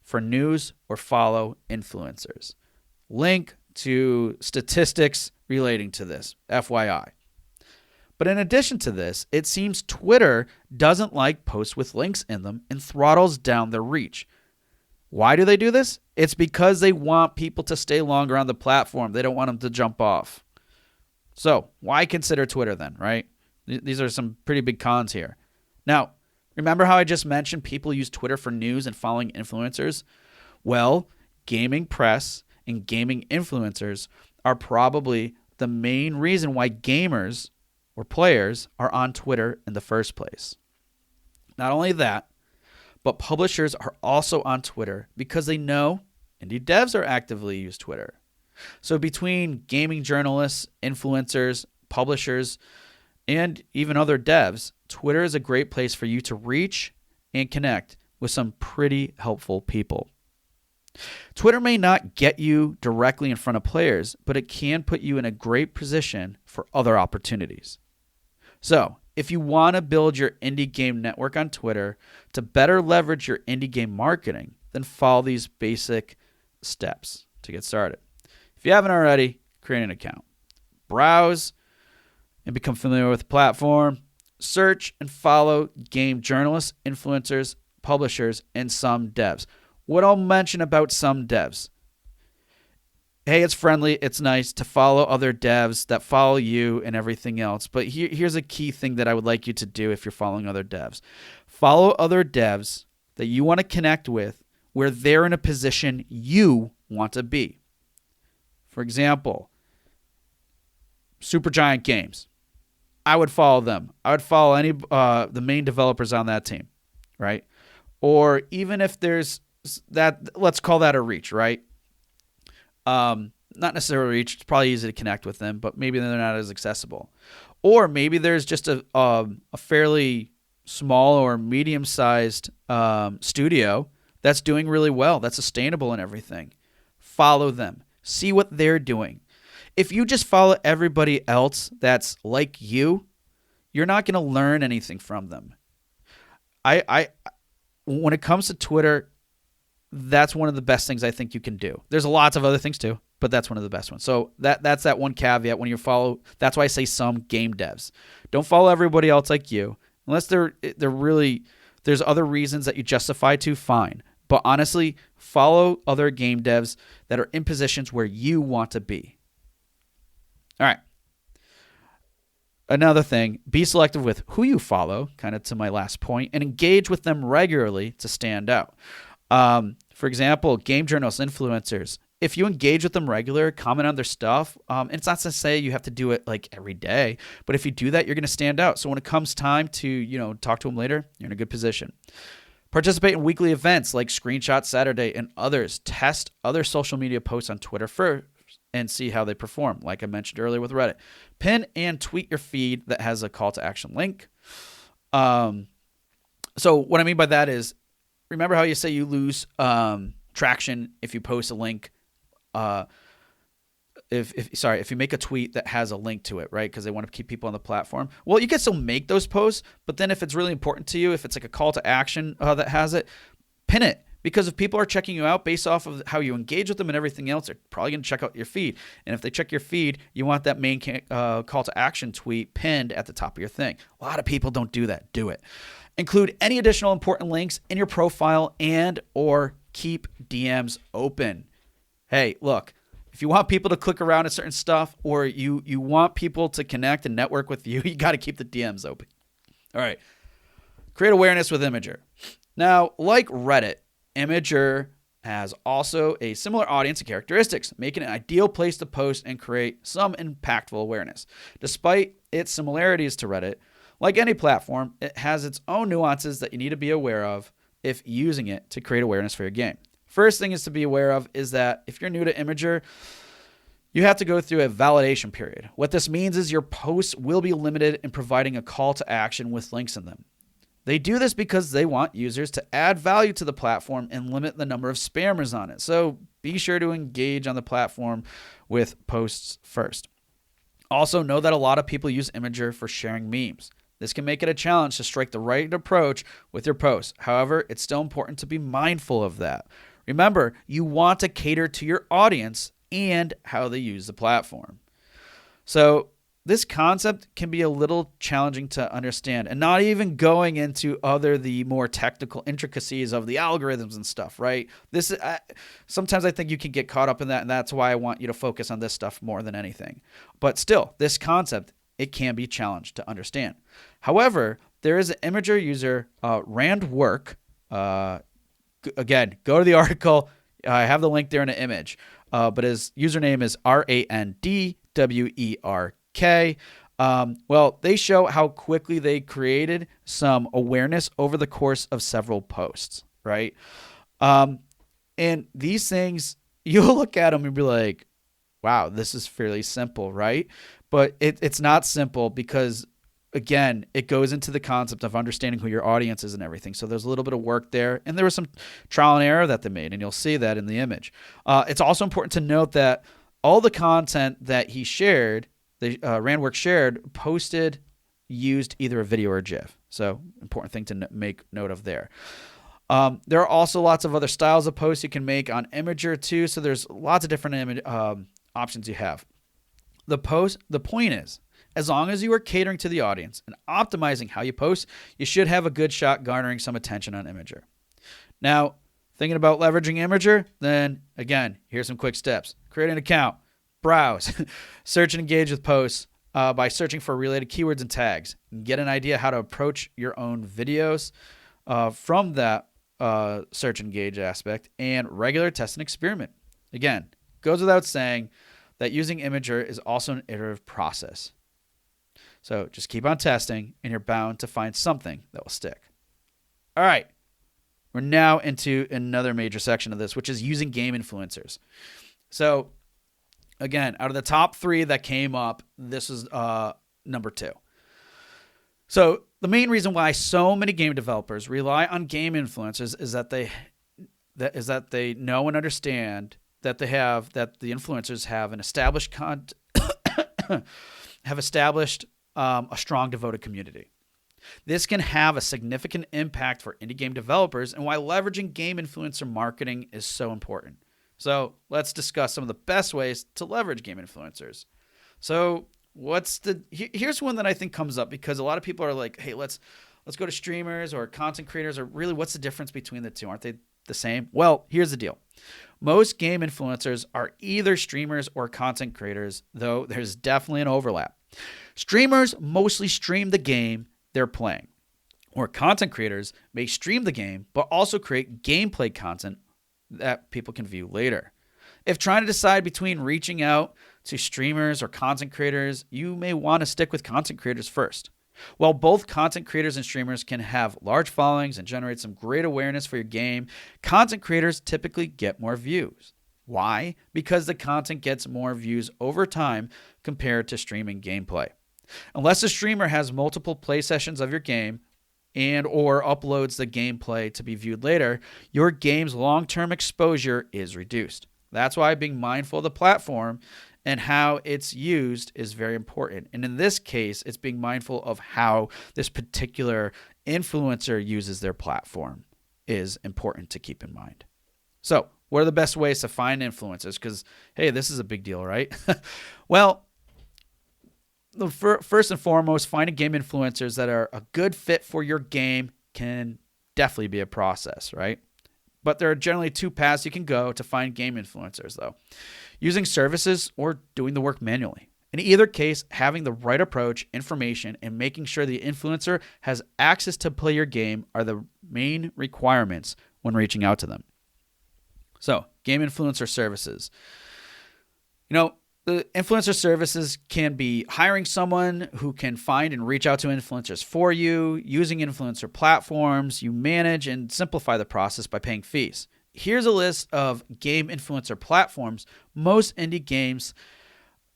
for news or follow influencers. Link to statistics relating to this, FYI. But in addition to this, it seems Twitter doesn't like posts with links in them and throttles down their reach. Why do they do this? It's because they want people to stay longer on the platform. They don't want them to jump off. So why consider Twitter then, right? These are some pretty big cons here. Now, remember how I just mentioned people use Twitter for news and following influencers? Well, gaming press and gaming influencers are probably the main reason why gamers or players are on Twitter in the first place. Not only that, but publishers are also on Twitter because they know indie devs are actively use Twitter. So between gaming journalists, influencers, publishers, and even other devs, Twitter is a great place for you to reach and connect with some pretty helpful people. Twitter may not get you directly in front of players, but it can put you in a great position for other opportunities. So, if you want to build your indie game network on Twitter to better leverage your indie game marketing, then follow these basic steps to get started. If you haven't already, create an account. Browse and become familiar with the platform. Search and follow game journalists, influencers, publishers, and some devs. What I'll mention about some devs: hey, it's friendly, it's nice to follow other devs that follow you and everything else. But here's a key thing that I would like you to do if you're following other devs. Follow other devs that you want to connect with where they're in a position you want to be. For example, Supergiant Games. I would follow them. I would follow any the main developers on that team, right? Or even if there's that, let's call that a reach, right? Not necessarily reach. It's probably easy to connect with them, but maybe they're not as accessible. Or maybe there's just a fairly small or medium-sized studio that's doing really well, that's sustainable and everything. Follow them. See what they're doing. If you just follow everybody else that's like you're not going to learn anything from them. When it comes to Twitter, that's one of the best things I think you can do. There's lots of other things too, but that's one of the best ones. So that's that one caveat when you follow. That's why I say some game devs. Don't follow everybody else like you, unless they're really, there's other reasons that you justify to, fine. But honestly, follow other game devs that are in positions where you want to be. All right. Another thing, be selective with who you follow, kind of to my last point, and engage with them regularly to stand out. For example, game journalists, influencers, if you engage with them regular, comment on their stuff, and it's not to say you have to do it like every day, but if you do that, you're going to stand out. So when it comes time to, talk to them later, you're in a good position. Participate in weekly events like Screenshot Saturday and others. Test other social media posts on Twitter first and see how they perform. Like I mentioned earlier with Reddit. Pin and tweet your feed that has a call to action link. So what I mean by that is, remember how you say you lose traction if you post a link, if you make a tweet that has a link to it, right? Because they want to keep people on the platform. Well, you can still make those posts, but then if it's really important to you, if it's like a call to action that has it, pin it. Because if people are checking you out based off of how you engage with them and everything else, they're probably going to check out your feed. And if they check your feed, you want that main call to action tweet pinned at the top of your thing. A lot of people don't do that. Do it. Include any additional important links in your profile and or keep DMs open. Hey, look, if you want people to click around at certain stuff or you want people to connect and network with you, you got to keep the DMs open. All right. Create awareness with Imager. Now, like Reddit, Imager has also a similar audience and characteristics, making it an ideal place to post and create some impactful awareness. Despite its similarities to Reddit, like any platform, it has its own nuances that you need to be aware of if using it to create awareness for your game. First thing is to be aware of is that if you're new to Imager, you have to go through a validation period. What this means is your posts will be limited in providing a call to action with links in them. They do this because they want users to add value to the platform and limit the number of spammers on it. So be sure to engage on the platform with posts first. Also, know that a lot of people use Imager for sharing memes. This can make it a challenge to strike the right approach with your posts. However, it's still important to be mindful of that. Remember, you want to cater to your audience and how they use the platform. So this concept can be a little challenging to understand, and not even going into the more technical intricacies of the algorithms and stuff, right? Sometimes I think you can get caught up in that, and that's why I want you to focus on this stuff more than anything. But still, this concept, it can be challenged to understand. However, there is an Imager user, Randwerk. Again, go to the article. I have the link there in an image. But his username is RANDWERK. Well, they show how quickly they created some awareness over the course of several posts, right? And these things, you'll look at them and be like, wow, this is fairly simple, right? But it's not simple because, again, it goes into the concept of understanding who your audience is and everything. So there's a little bit of work there, and there was some trial and error that they made, and you'll see that in the image. It's also important to note that all the content that he shared, Randwerk shared, posted, used either a video or a GIF. So important thing to make note of there. There are also lots of other styles of posts you can make on Imager too. So there's lots of different options you have. The point is, as long as you are catering to the audience and optimizing how you post, you should have a good shot garnering some attention on Imager. Now, thinking about leveraging Imager, then again, here's some quick steps. Create an account, browse, search and engage with posts by searching for related keywords and tags. Get an idea how to approach your own videos from that search and engage aspect, and regular test and experiment. Again, goes without saying that using Imager is also an iterative process. So just keep on testing, and you're bound to find something that will stick. All right. We're now into another major section of this, which is using game influencers. So again, out of the top 3 that came up, this is number 2. So the main reason why so many game developers rely on game influencers is that they know and understand that the influencers have an established a strong devoted community. This can have a significant impact for indie game developers and why leveraging game influencer marketing is so important. So let's discuss some of the best ways to leverage game influencers. So here's one that I think comes up because a lot of people are like, hey, let's go to streamers or content creators, or really what's the difference between the two? Aren't they the same? Well, here's the deal. Most game influencers are either streamers or content creators, though there's definitely an overlap. Streamers mostly stream the game they're playing, or content creators may stream the game but also create gameplay content that people can view later. If trying to decide between reaching out to streamers or content creators, you may want to stick with content creators first. While both content creators and streamers can have large followings and generate some great awareness for your game, content creators typically get more views. Why? Because the content gets more views over time compared to streaming gameplay. Unless a streamer has multiple play sessions of your game and or uploads the gameplay to be viewed later, your game's long-term exposure is reduced. That's why being mindful of the platform and how it's used is very important. And in this case, it's being mindful of how this particular influencer uses their platform is important to keep in mind. So, what are the best ways to find influencers? Because, hey, this is a big deal, right? Well, first and foremost, finding game influencers that are a good fit for your game can definitely be a process, right? But there are generally two paths you can go to find game influencers, though. Using services or doing the work manually. In either case, having the right approach, information, and making sure the influencer has access to play your game are the main requirements when reaching out to them. So, game influencer services. The influencer services can be hiring someone who can find and reach out to influencers for you, using influencer platforms. You manage and simplify the process by paying fees. Here's a list of game influencer platforms most indie games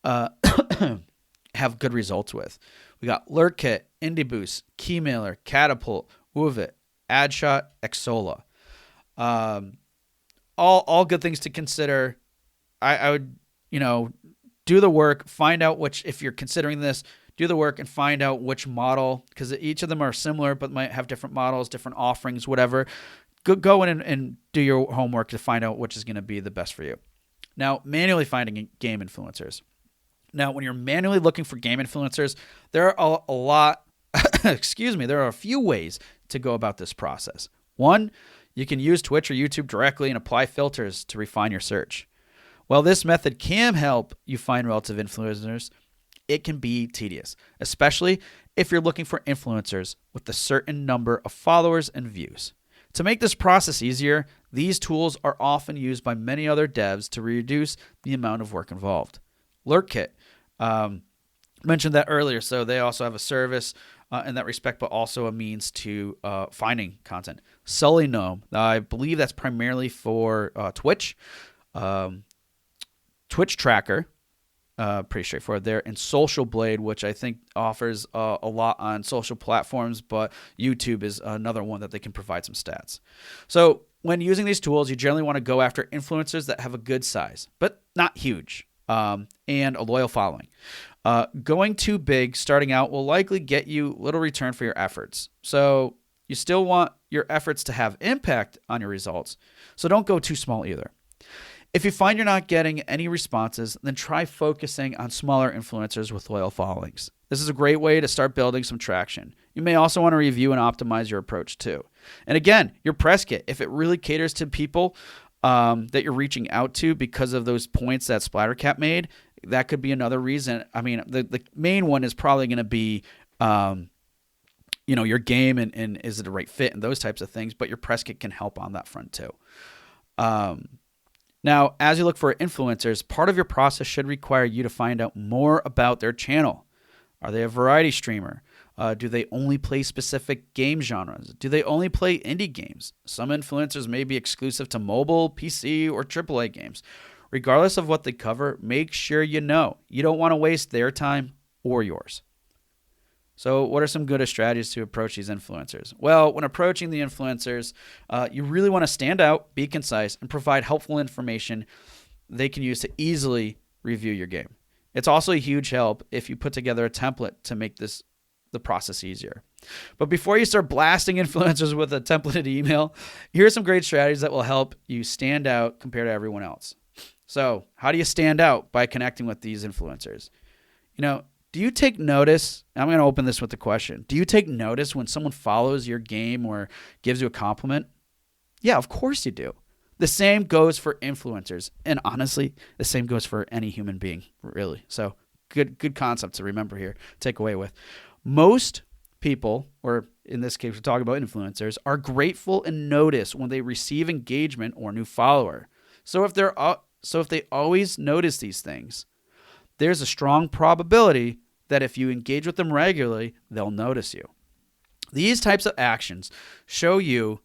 have good results with. We got LurkKit, IndieBoost, Keymailer, Catapult, Woovit, AdShot, Xsola. All good things to consider. I would, do the work, find out if you're considering this, do the work and find out which model, because each of them are similar but might have different models, different offerings, whatever. Go in and do your homework to find out which is going to be the best for you. Now, manually finding game influencers. Now, when you're manually looking for game influencers, there are a lot, there are a few ways to go about this process. One, you can use Twitch or YouTube directly and apply filters to refine your search. While this method can help you find relative influencers, it can be tedious, especially if you're looking for influencers with a certain number of followers and views. To make this process easier, these tools are often used by many other devs to reduce the amount of work involved. LurkKit, mentioned that earlier, so they also have a service in that respect, but also a means to finding content. Sully Gnome, I believe that's primarily for Twitch. Twitch Tracker, pretty straightforward there, and Social Blade, which I think offers a lot on social platforms, but YouTube is another one that they can provide some stats. So when using these tools, you generally want to go after influencers that have a good size, but not huge, and a loyal following. Going too big starting out will likely get you little return for your efforts. So you still want your efforts to have impact on your results, so don't go too small either. If you find you're not getting any responses, then try focusing on smaller influencers with loyal followings. This is a great way to start building some traction. You may also want to review and optimize your approach too. And again, your press kit, if it really caters to people that you're reaching out to because of those points that Splattercat made, that could be another reason. I mean, the main one is probably going to be, your game and is it a right fit and those types of things, but your press kit can help on that front too. Now, as you look for influencers, part of your process should require you to find out more about their channel. Are they a variety streamer? Do they only play specific game genres? Do they only play indie games? Some influencers may be exclusive to mobile, PC, or AAA games. Regardless of what they cover, make sure you know. You don't want to waste their time or yours. So what are some good strategies to approach these influencers? Well, when approaching the influencers, you really want to stand out, be concise, and provide helpful information they can use to easily review your game. It's also a huge help if you put together a template to make the process easier. But before you start blasting influencers with a templated email, here are some great strategies that will help you stand out compared to everyone else. So how do you stand out? By connecting with these influencers. Do you take notice? I'm going to open this with the question. Do you take notice when someone follows your game or gives you a compliment? Yeah, of course you do. The same goes for influencers. And honestly, the same goes for any human being, really. So good concept to remember here, take away with. Most people, or in this case, we're talking about influencers, are grateful and notice when they receive engagement or new follower. So if they always notice these things, there's a strong probability that if you engage with them regularly, they'll notice you. These types of actions show you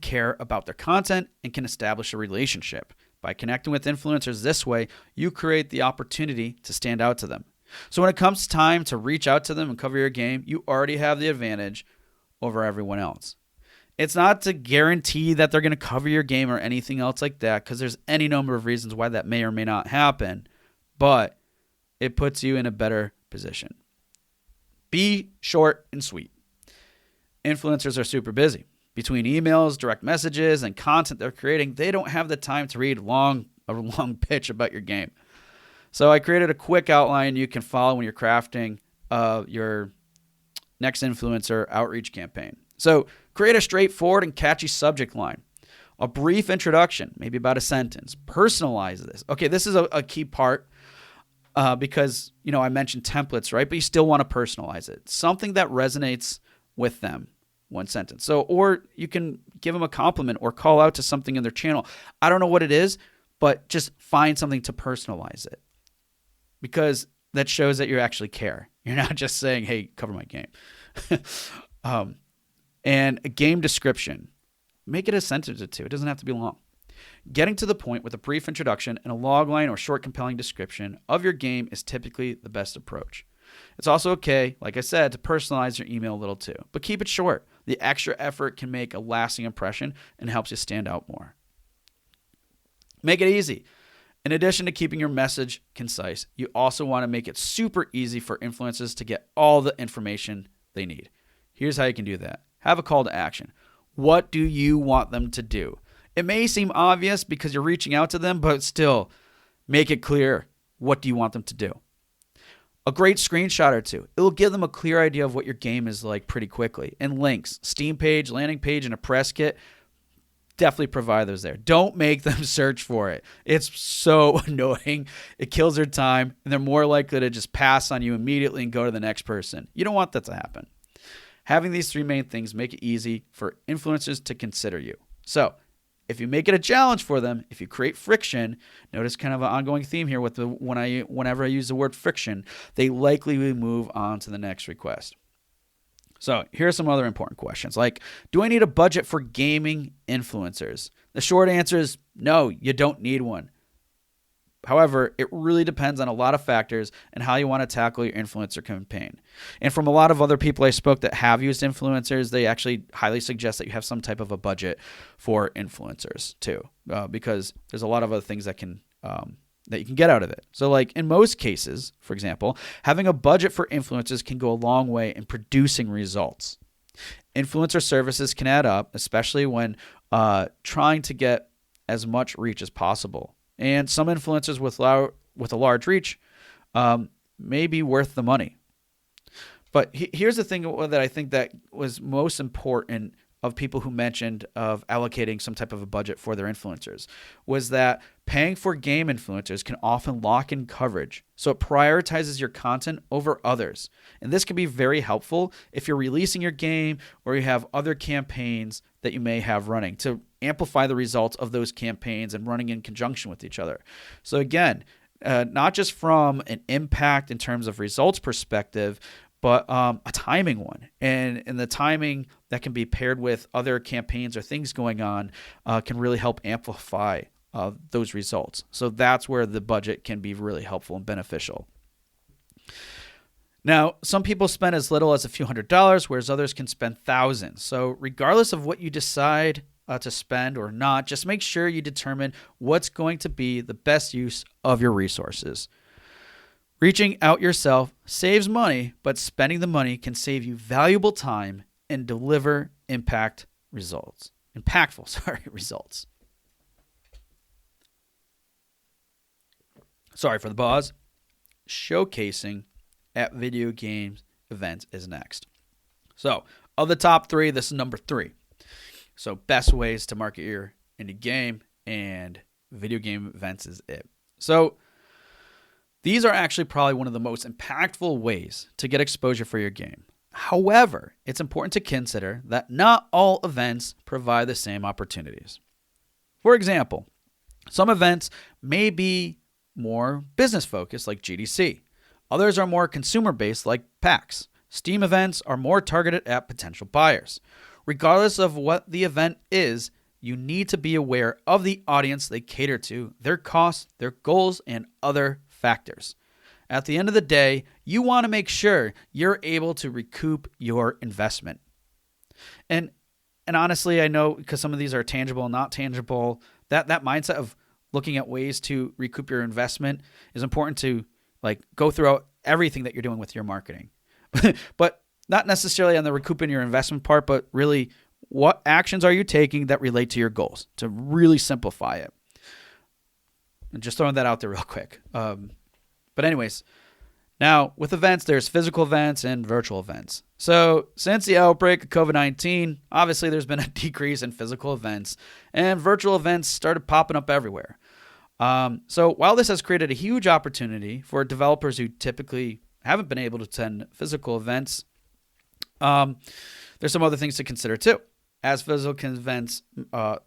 care about their content and can establish a relationship. By connecting with influencers this way, you create the opportunity to stand out to them. So when it comes time to reach out to them and cover your game, you already have the advantage over everyone else. It's not to guarantee that they're going to cover your game or anything else like that, because there's any number of reasons why that may or may not happen, but it puts you in a better position. Be short and sweet. Influencers are super busy. Between emails, direct messages, and content they're creating, they don't have the time to read a long pitch about your game. So I created a quick outline you can follow when you're crafting your next influencer outreach campaign. So create a straightforward and catchy subject line. A brief introduction, maybe about a sentence. Personalize this. Okay, this is a key part because, I mentioned templates, right? But you still want to personalize it. Something that resonates with them. One sentence. Or you can give them a compliment or call out to something in their channel. I don't know what it is, but just find something to personalize it, because that shows that you actually care. You're not just saying, hey, cover my game. And a game description. Make it a sentence or two. It doesn't have to be long. Getting to the point with a brief introduction and a log line or short compelling description of your game is typically the best approach. It's also okay, like I said, to personalize your email a little too, but keep it short. The extra effort can make a lasting impression and helps you stand out more. Make it easy. In addition to keeping your message concise, you also want to make it super easy for influencers to get all the information they need. Here's how you can do that. Have a call to action. What do you want them to do? It may seem obvious because you're reaching out to them, but still, make it clear. What do you want them to do? A great screenshot or two. It will give them a clear idea of what your game is like pretty quickly. And links, Steam page, landing page, and a press kit, definitely provide those there. Don't make them search for it. It's so annoying. It kills their time, and they're more likely to just pass on you immediately and go to the next person. You don't want that to happen. Having these three main things make it easy for influencers to consider you. So if you make it a challenge for them, if you create friction, notice kind of an ongoing theme here with whenever I use the word friction, they likely will move on to the next request. So here are some other important questions, like, do I need a budget for gaming influencers? The short answer is no, you don't need one. However, it really depends on a lot of factors and how you want to tackle your influencer campaign. And from a lot of other people I spoke that have used influencers, they actually highly suggest that you have some type of a budget for influencers too, because there's a lot of other things that you can get out of it. So like in most cases, for example, having a budget for influencers can go a long way in producing results. Influencer services can add up, especially when trying to get as much reach as possible. And some influencers with a large reach may be worth the money. But here's the thing that I think that was most important of people who mentioned of allocating some type of a budget for their influencers was that paying for game influencers can often lock in coverage. So it prioritizes your content over others. And this can be very helpful if you're releasing your game or you have other campaigns that you may have running to amplify the results of those campaigns and running in conjunction with each other. So again, not just from an impact in terms of results perspective, but a timing one. And the timing that can be paired with other campaigns or things going on can really help amplify those results. So that's where the budget can be really helpful and beneficial. Now, some people spend as little as a few $100s, whereas others can spend thousands. So regardless of what you decide to spend or not, just make sure you determine what's going to be the best use of your resources. Reaching out yourself saves money, but spending the money can save you valuable time and deliver impactful results. Sorry for the pause. Showcasing at video games events is next. So, of the top 3, this is number 3. So, best ways to market your indie game, and video game events is it. So, these are actually probably one of the most impactful ways to get exposure for your game. However, it's important to consider that not all events provide the same opportunities. For example, some events may be more business focused like GDC. Others are more consumer based like PAX. Steam events are more targeted at potential buyers. Regardless of what the event is, you need to be aware of the audience they cater to, their costs, their goals, and other factors. At the end of the day, you want to make sure you're able to recoup your investment. And honestly, I know because some of these are tangible and not tangible, that mindset of looking at ways to recoup your investment is important to go throughout everything that you're doing with your marketing. But not necessarily on the recouping your investment part, but really what actions are you taking that relate to your goals, to really simplify it. And just throwing that out there real quick. But anyways, now with events, there's physical events and virtual events. So since the outbreak of COVID-19, obviously there's been a decrease in physical events, and virtual events started popping up everywhere. So while this has created a huge opportunity for developers who typically haven't been able to attend physical events, there's some other things to consider too. As physical events, having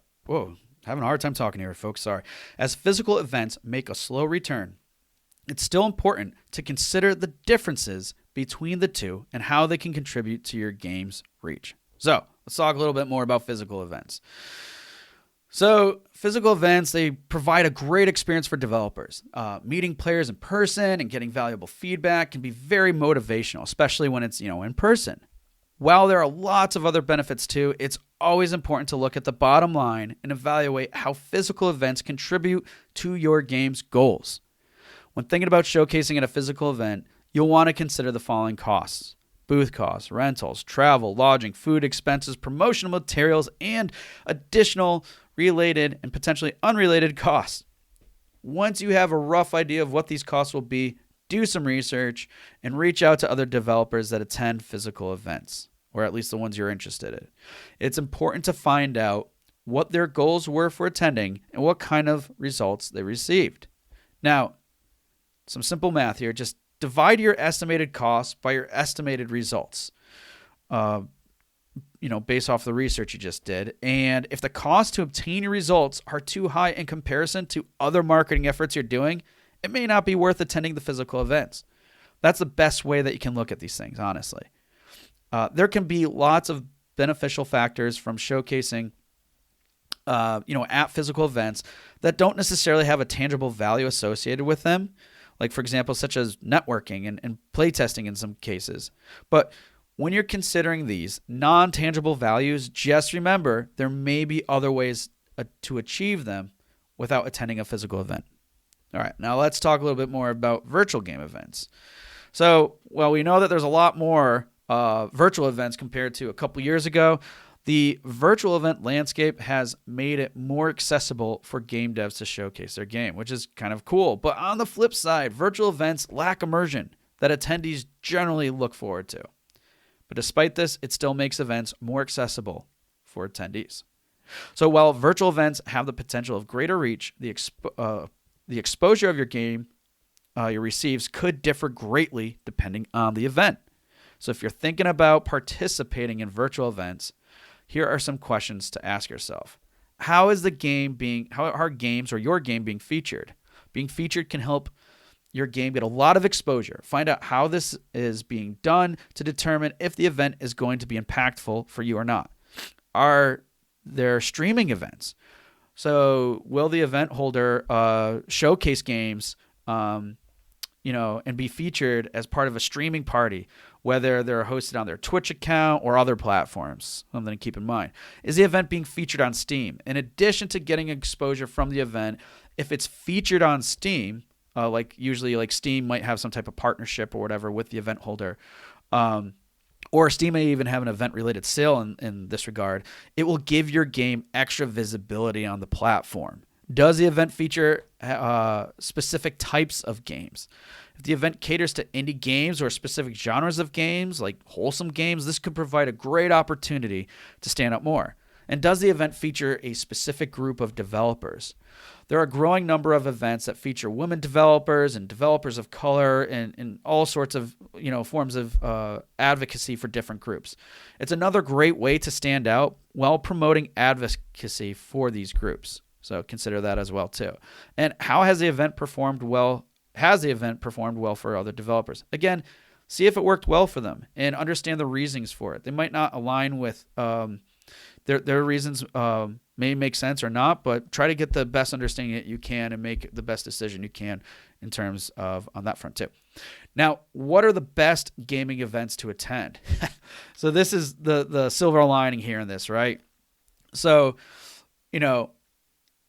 a hard time talking here, folks. Sorry. As physical events make a slow return, it's still important to consider the differences between the two and how they can contribute to your game's reach. So let's talk a little bit more about physical events. So physical events, they provide a great experience for developers. Meeting players in person and getting valuable feedback can be very motivational, especially when it's, in person. While there are lots of other benefits too, it's always important to look at the bottom line and evaluate how physical events contribute to your game's goals. When thinking about showcasing at a physical event, you'll want to consider the following costs: booth costs, rentals, travel, lodging, food expenses, promotional materials, and additional related and potentially unrelated costs. Once you have a rough idea of what these costs will be, do some research and reach out to other developers that attend physical events, or at least the ones you're interested in. It's important to find out what their goals were for attending and what kind of results they received. Now, some simple math here. Just divide your estimated costs by your estimated results, based off the research you just did. And if the cost to obtain your results are too high in comparison to other marketing efforts you're doing, it may not be worth attending the physical events. That's the best way that you can look at these things, honestly. There can be lots of beneficial factors from showcasing, at physical events that don't necessarily have a tangible value associated with them. Like, for example, such as networking and playtesting in some cases. But when you're considering these non-tangible values, just remember there may be other ways to achieve them without attending a physical event. All right, now let's talk a little bit more about virtual game events. So, we know that there's a lot more virtual events compared to a couple years ago. The virtual event landscape has made it more accessible for game devs to showcase their game, which is kind of cool. But on the flip side, virtual events lack immersion that attendees generally look forward to. But despite this, it still makes events more accessible for attendees. So while virtual events have the potential of greater reach, the exposure of your game you receives could differ greatly depending on the event. So if you're thinking about participating in virtual events, here are some questions to ask yourself. How are games or your game being featured? Being featured can help your game get a lot of exposure. Find out how this is being done to determine if the event is going to be impactful for you or not. Are there streaming events? So will the event holder showcase games, and be featured as part of a streaming party, whether they're hosted on their Twitch account or other platforms? Something to keep in mind. Is the event being featured on Steam? In addition to getting exposure from the event, if it's featured on Steam, like usually like Steam might have some type of partnership or whatever with the event holder. Or Steam may even have an event-related sale in this regard. It will give your game extra visibility on the platform. Does the event feature specific types of games? If the event caters to indie games or specific genres of games, like wholesome games, this could provide a great opportunity to stand out more. And does the event feature a specific group of developers? There are a growing number of events that feature women developers and developers of color and all sorts of forms of advocacy for different groups. It's another great way to stand out while promoting advocacy for these groups. So consider that as well too. And how has the event performed well? Has the event performed well for other developers? Again, see if it worked well for them and understand the reasons for it. They might not align with their reasons may make sense or not, but try to get the best understanding that you can and make the best decision you can in terms of on that front too. Now, what are the best gaming events to attend? So this is the silver lining here in this, right? So,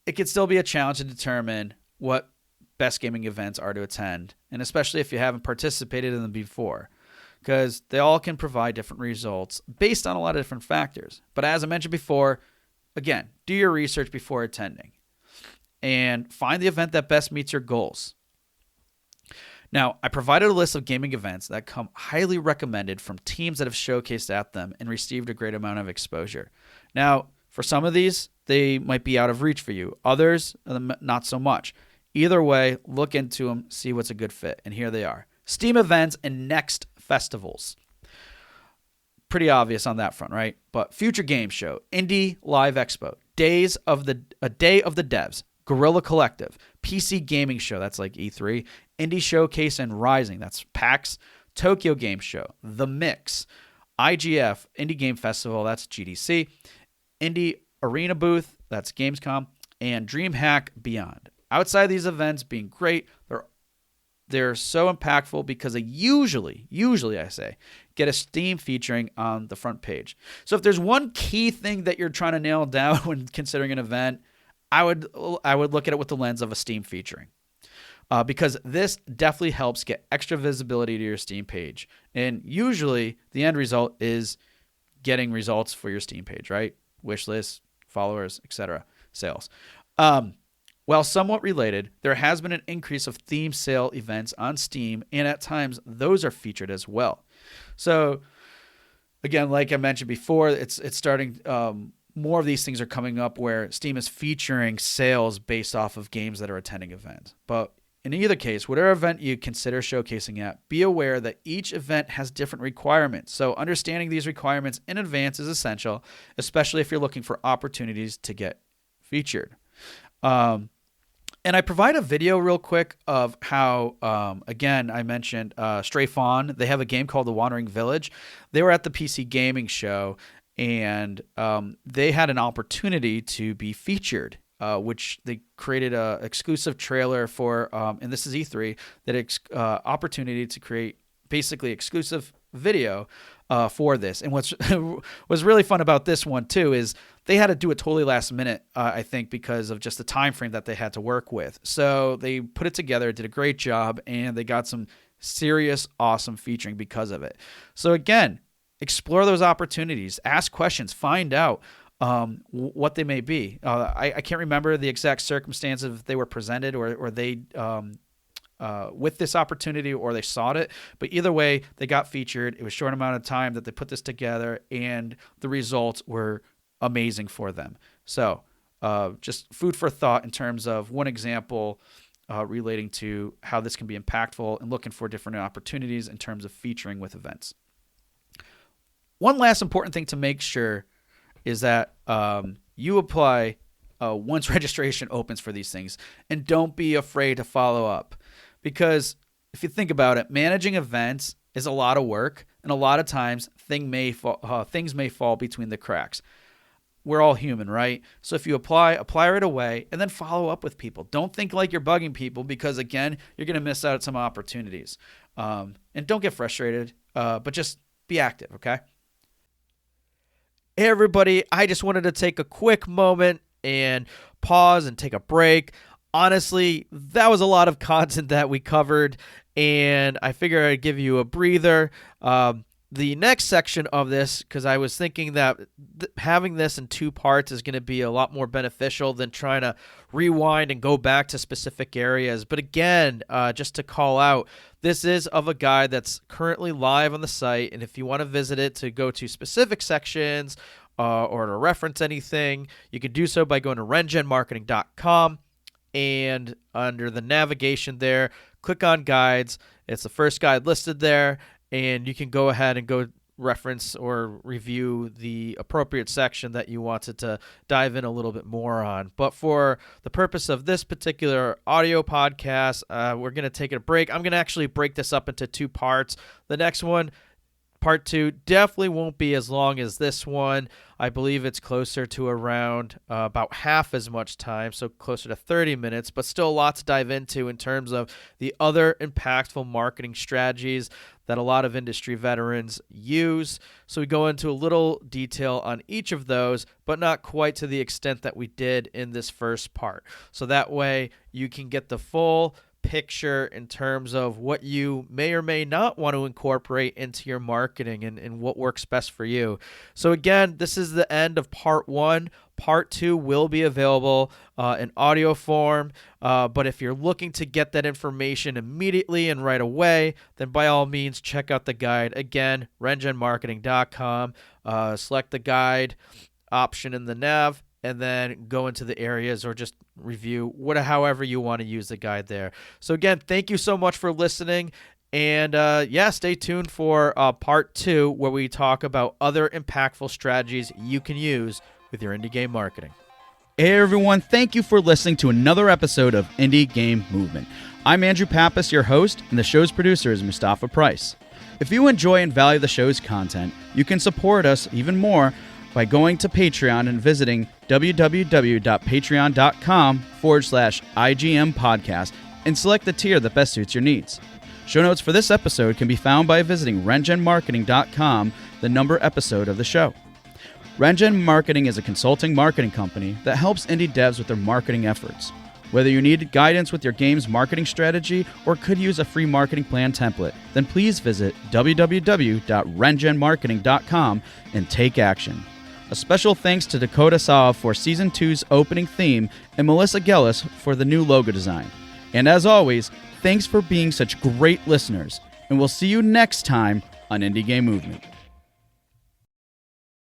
it could still be a challenge to determine what best gaming events are to attend, and especially if you haven't participated in them before, because they all can provide different results based on a lot of different factors. But as I mentioned before, again, do your research before attending and find the event that best meets your goals. Now, I provided a list of gaming events that come highly recommended from teams that have showcased at them and received a great amount of exposure. Now, for some of these, they might be out of reach for you. Others, not so much. Either way, look into them, see what's a good fit. And here they are. Steam events and Next festivals. Pretty obvious on that front, right? But Future Game Show, Indie Live Expo, Day of the Devs, Guerrilla Collective, PC Gaming Show, that's like E3, Indie Showcase and Rising, that's PAX, Tokyo Game Show, The Mix, IGF, Indie Game Festival, that's GDC, Indie Arena Booth, that's Gamescom, and DreamHack Beyond. Outside these events being great, they're so impactful because they usually I say, get a Steam featuring on the front page. So if there's one key thing that you're trying to nail down when considering an event, I would look at it with the lens of a Steam featuring. Because this definitely helps get extra visibility to your Steam page. And usually the end result is getting results for your Steam page, right? Wish lists, followers, etc., sales. While somewhat related, there has been an increase of theme sale events on Steam, and at times those are featured as well. So again, like I mentioned before, it's starting, more of these things are coming up where Steam is featuring sales based off of games that are attending events. But in either case, whatever event you consider showcasing at, be aware that each event has different requirements. So understanding these requirements in advance is essential, especially if you're looking for opportunities to get featured. And I provide a video real quick of how, again, I mentioned Stray Fawn. They have a game called The Wandering Village. They were at the PC Gaming Show, and they had an opportunity to be featured, which they created an exclusive trailer for, and this is E3, that opportunity to create basically exclusive video for this. And what's was really fun about this one too is they had to do it totally last minute, I think, because of just the time frame that they had to work with. So they put it together, did a great job, and they got some serious awesome featuring because of it. So again, explore those opportunities, ask questions, find out what they may be. I can't remember the exact circumstances if they were presented or they with this opportunity or they sought it, but either way, they got featured. It was a short amount of time that they put this together, and the results were amazing for them. So just food for thought in terms of one example relating to how this can be impactful and looking for different opportunities in terms of featuring with events. One last important thing to make sure is that you apply once registration opens for these things, and don't be afraid to follow up. Because if you think about it, managing events is a lot of work, and a lot of times things may fall between the cracks. We're all human, right? So if you apply right away, and then follow up with people. Don't think like you're bugging people, because again, you're going to miss out on some opportunities. And don't get frustrated, but just be active, okay? Hey everybody, I just wanted to take a quick moment and pause and take a break. honestly, that was a lot of content that we covered, and I figured I'd give you a breather. The next section of this, because I was thinking that having this in 2 parts is going to be a lot more beneficial than trying to rewind and go back to specific areas. But again, just to call out, this is of a guide that's currently live on the site, and if you want to visit it to go to specific sections or to reference anything, you can do so by going to rengenmarketing.com, and under the navigation there, click on guides. It's the first guide listed there, and you can go ahead and go reference or review the appropriate section that you wanted to dive in a little bit more on. But for the purpose of this particular audio podcast, we're going to take a break. I'm going to actually break this up into 2 parts. The next one, Part 2, definitely won't be as long as this one. I believe it's closer to around about half as much time, so closer to 30 minutes, but still a lot to dive into in terms of the other impactful marketing strategies that a lot of industry veterans use. So we go into a little detail on each of those, but not quite to the extent that we did in this first part. So that way you can get the full picture in terms of what you may or may not want to incorporate into your marketing and what works best for you. So again, this is the end of part 1. Part 2 will be available in audio form, but if you're looking to get that information immediately and right away, then by all means check out the guide. Again, rengenmarketing.com, select the guide option in the nav, and then go into the areas or just review however you want to use the guide there. So again, thank you so much for listening. And stay tuned for part 2, where we talk about other impactful strategies you can use with your indie game marketing. Hey everyone, thank you for listening to another episode of Indie Game Movement. I'm Andrew Pappas, your host, and the show's producer is Mustafa Price. If you enjoy and value the show's content, you can support us even more by going to Patreon and visiting www.patreon.com/IGM podcast and select the tier that best suits your needs. Show notes for this episode can be found by visiting rengenmarketing.com, the number episode of the show. Rengen Marketing is a consulting marketing company that helps indie devs with their marketing efforts. Whether you need guidance with your game's marketing strategy or could use a free marketing plan template, then please visit www.rengenmarketing.com and take action. A special thanks to Dakota Saw for Season 2's opening theme and Melissa Gellis for the new logo design. And as always, thanks for being such great listeners, and we'll see you next time on Indie Game Movement.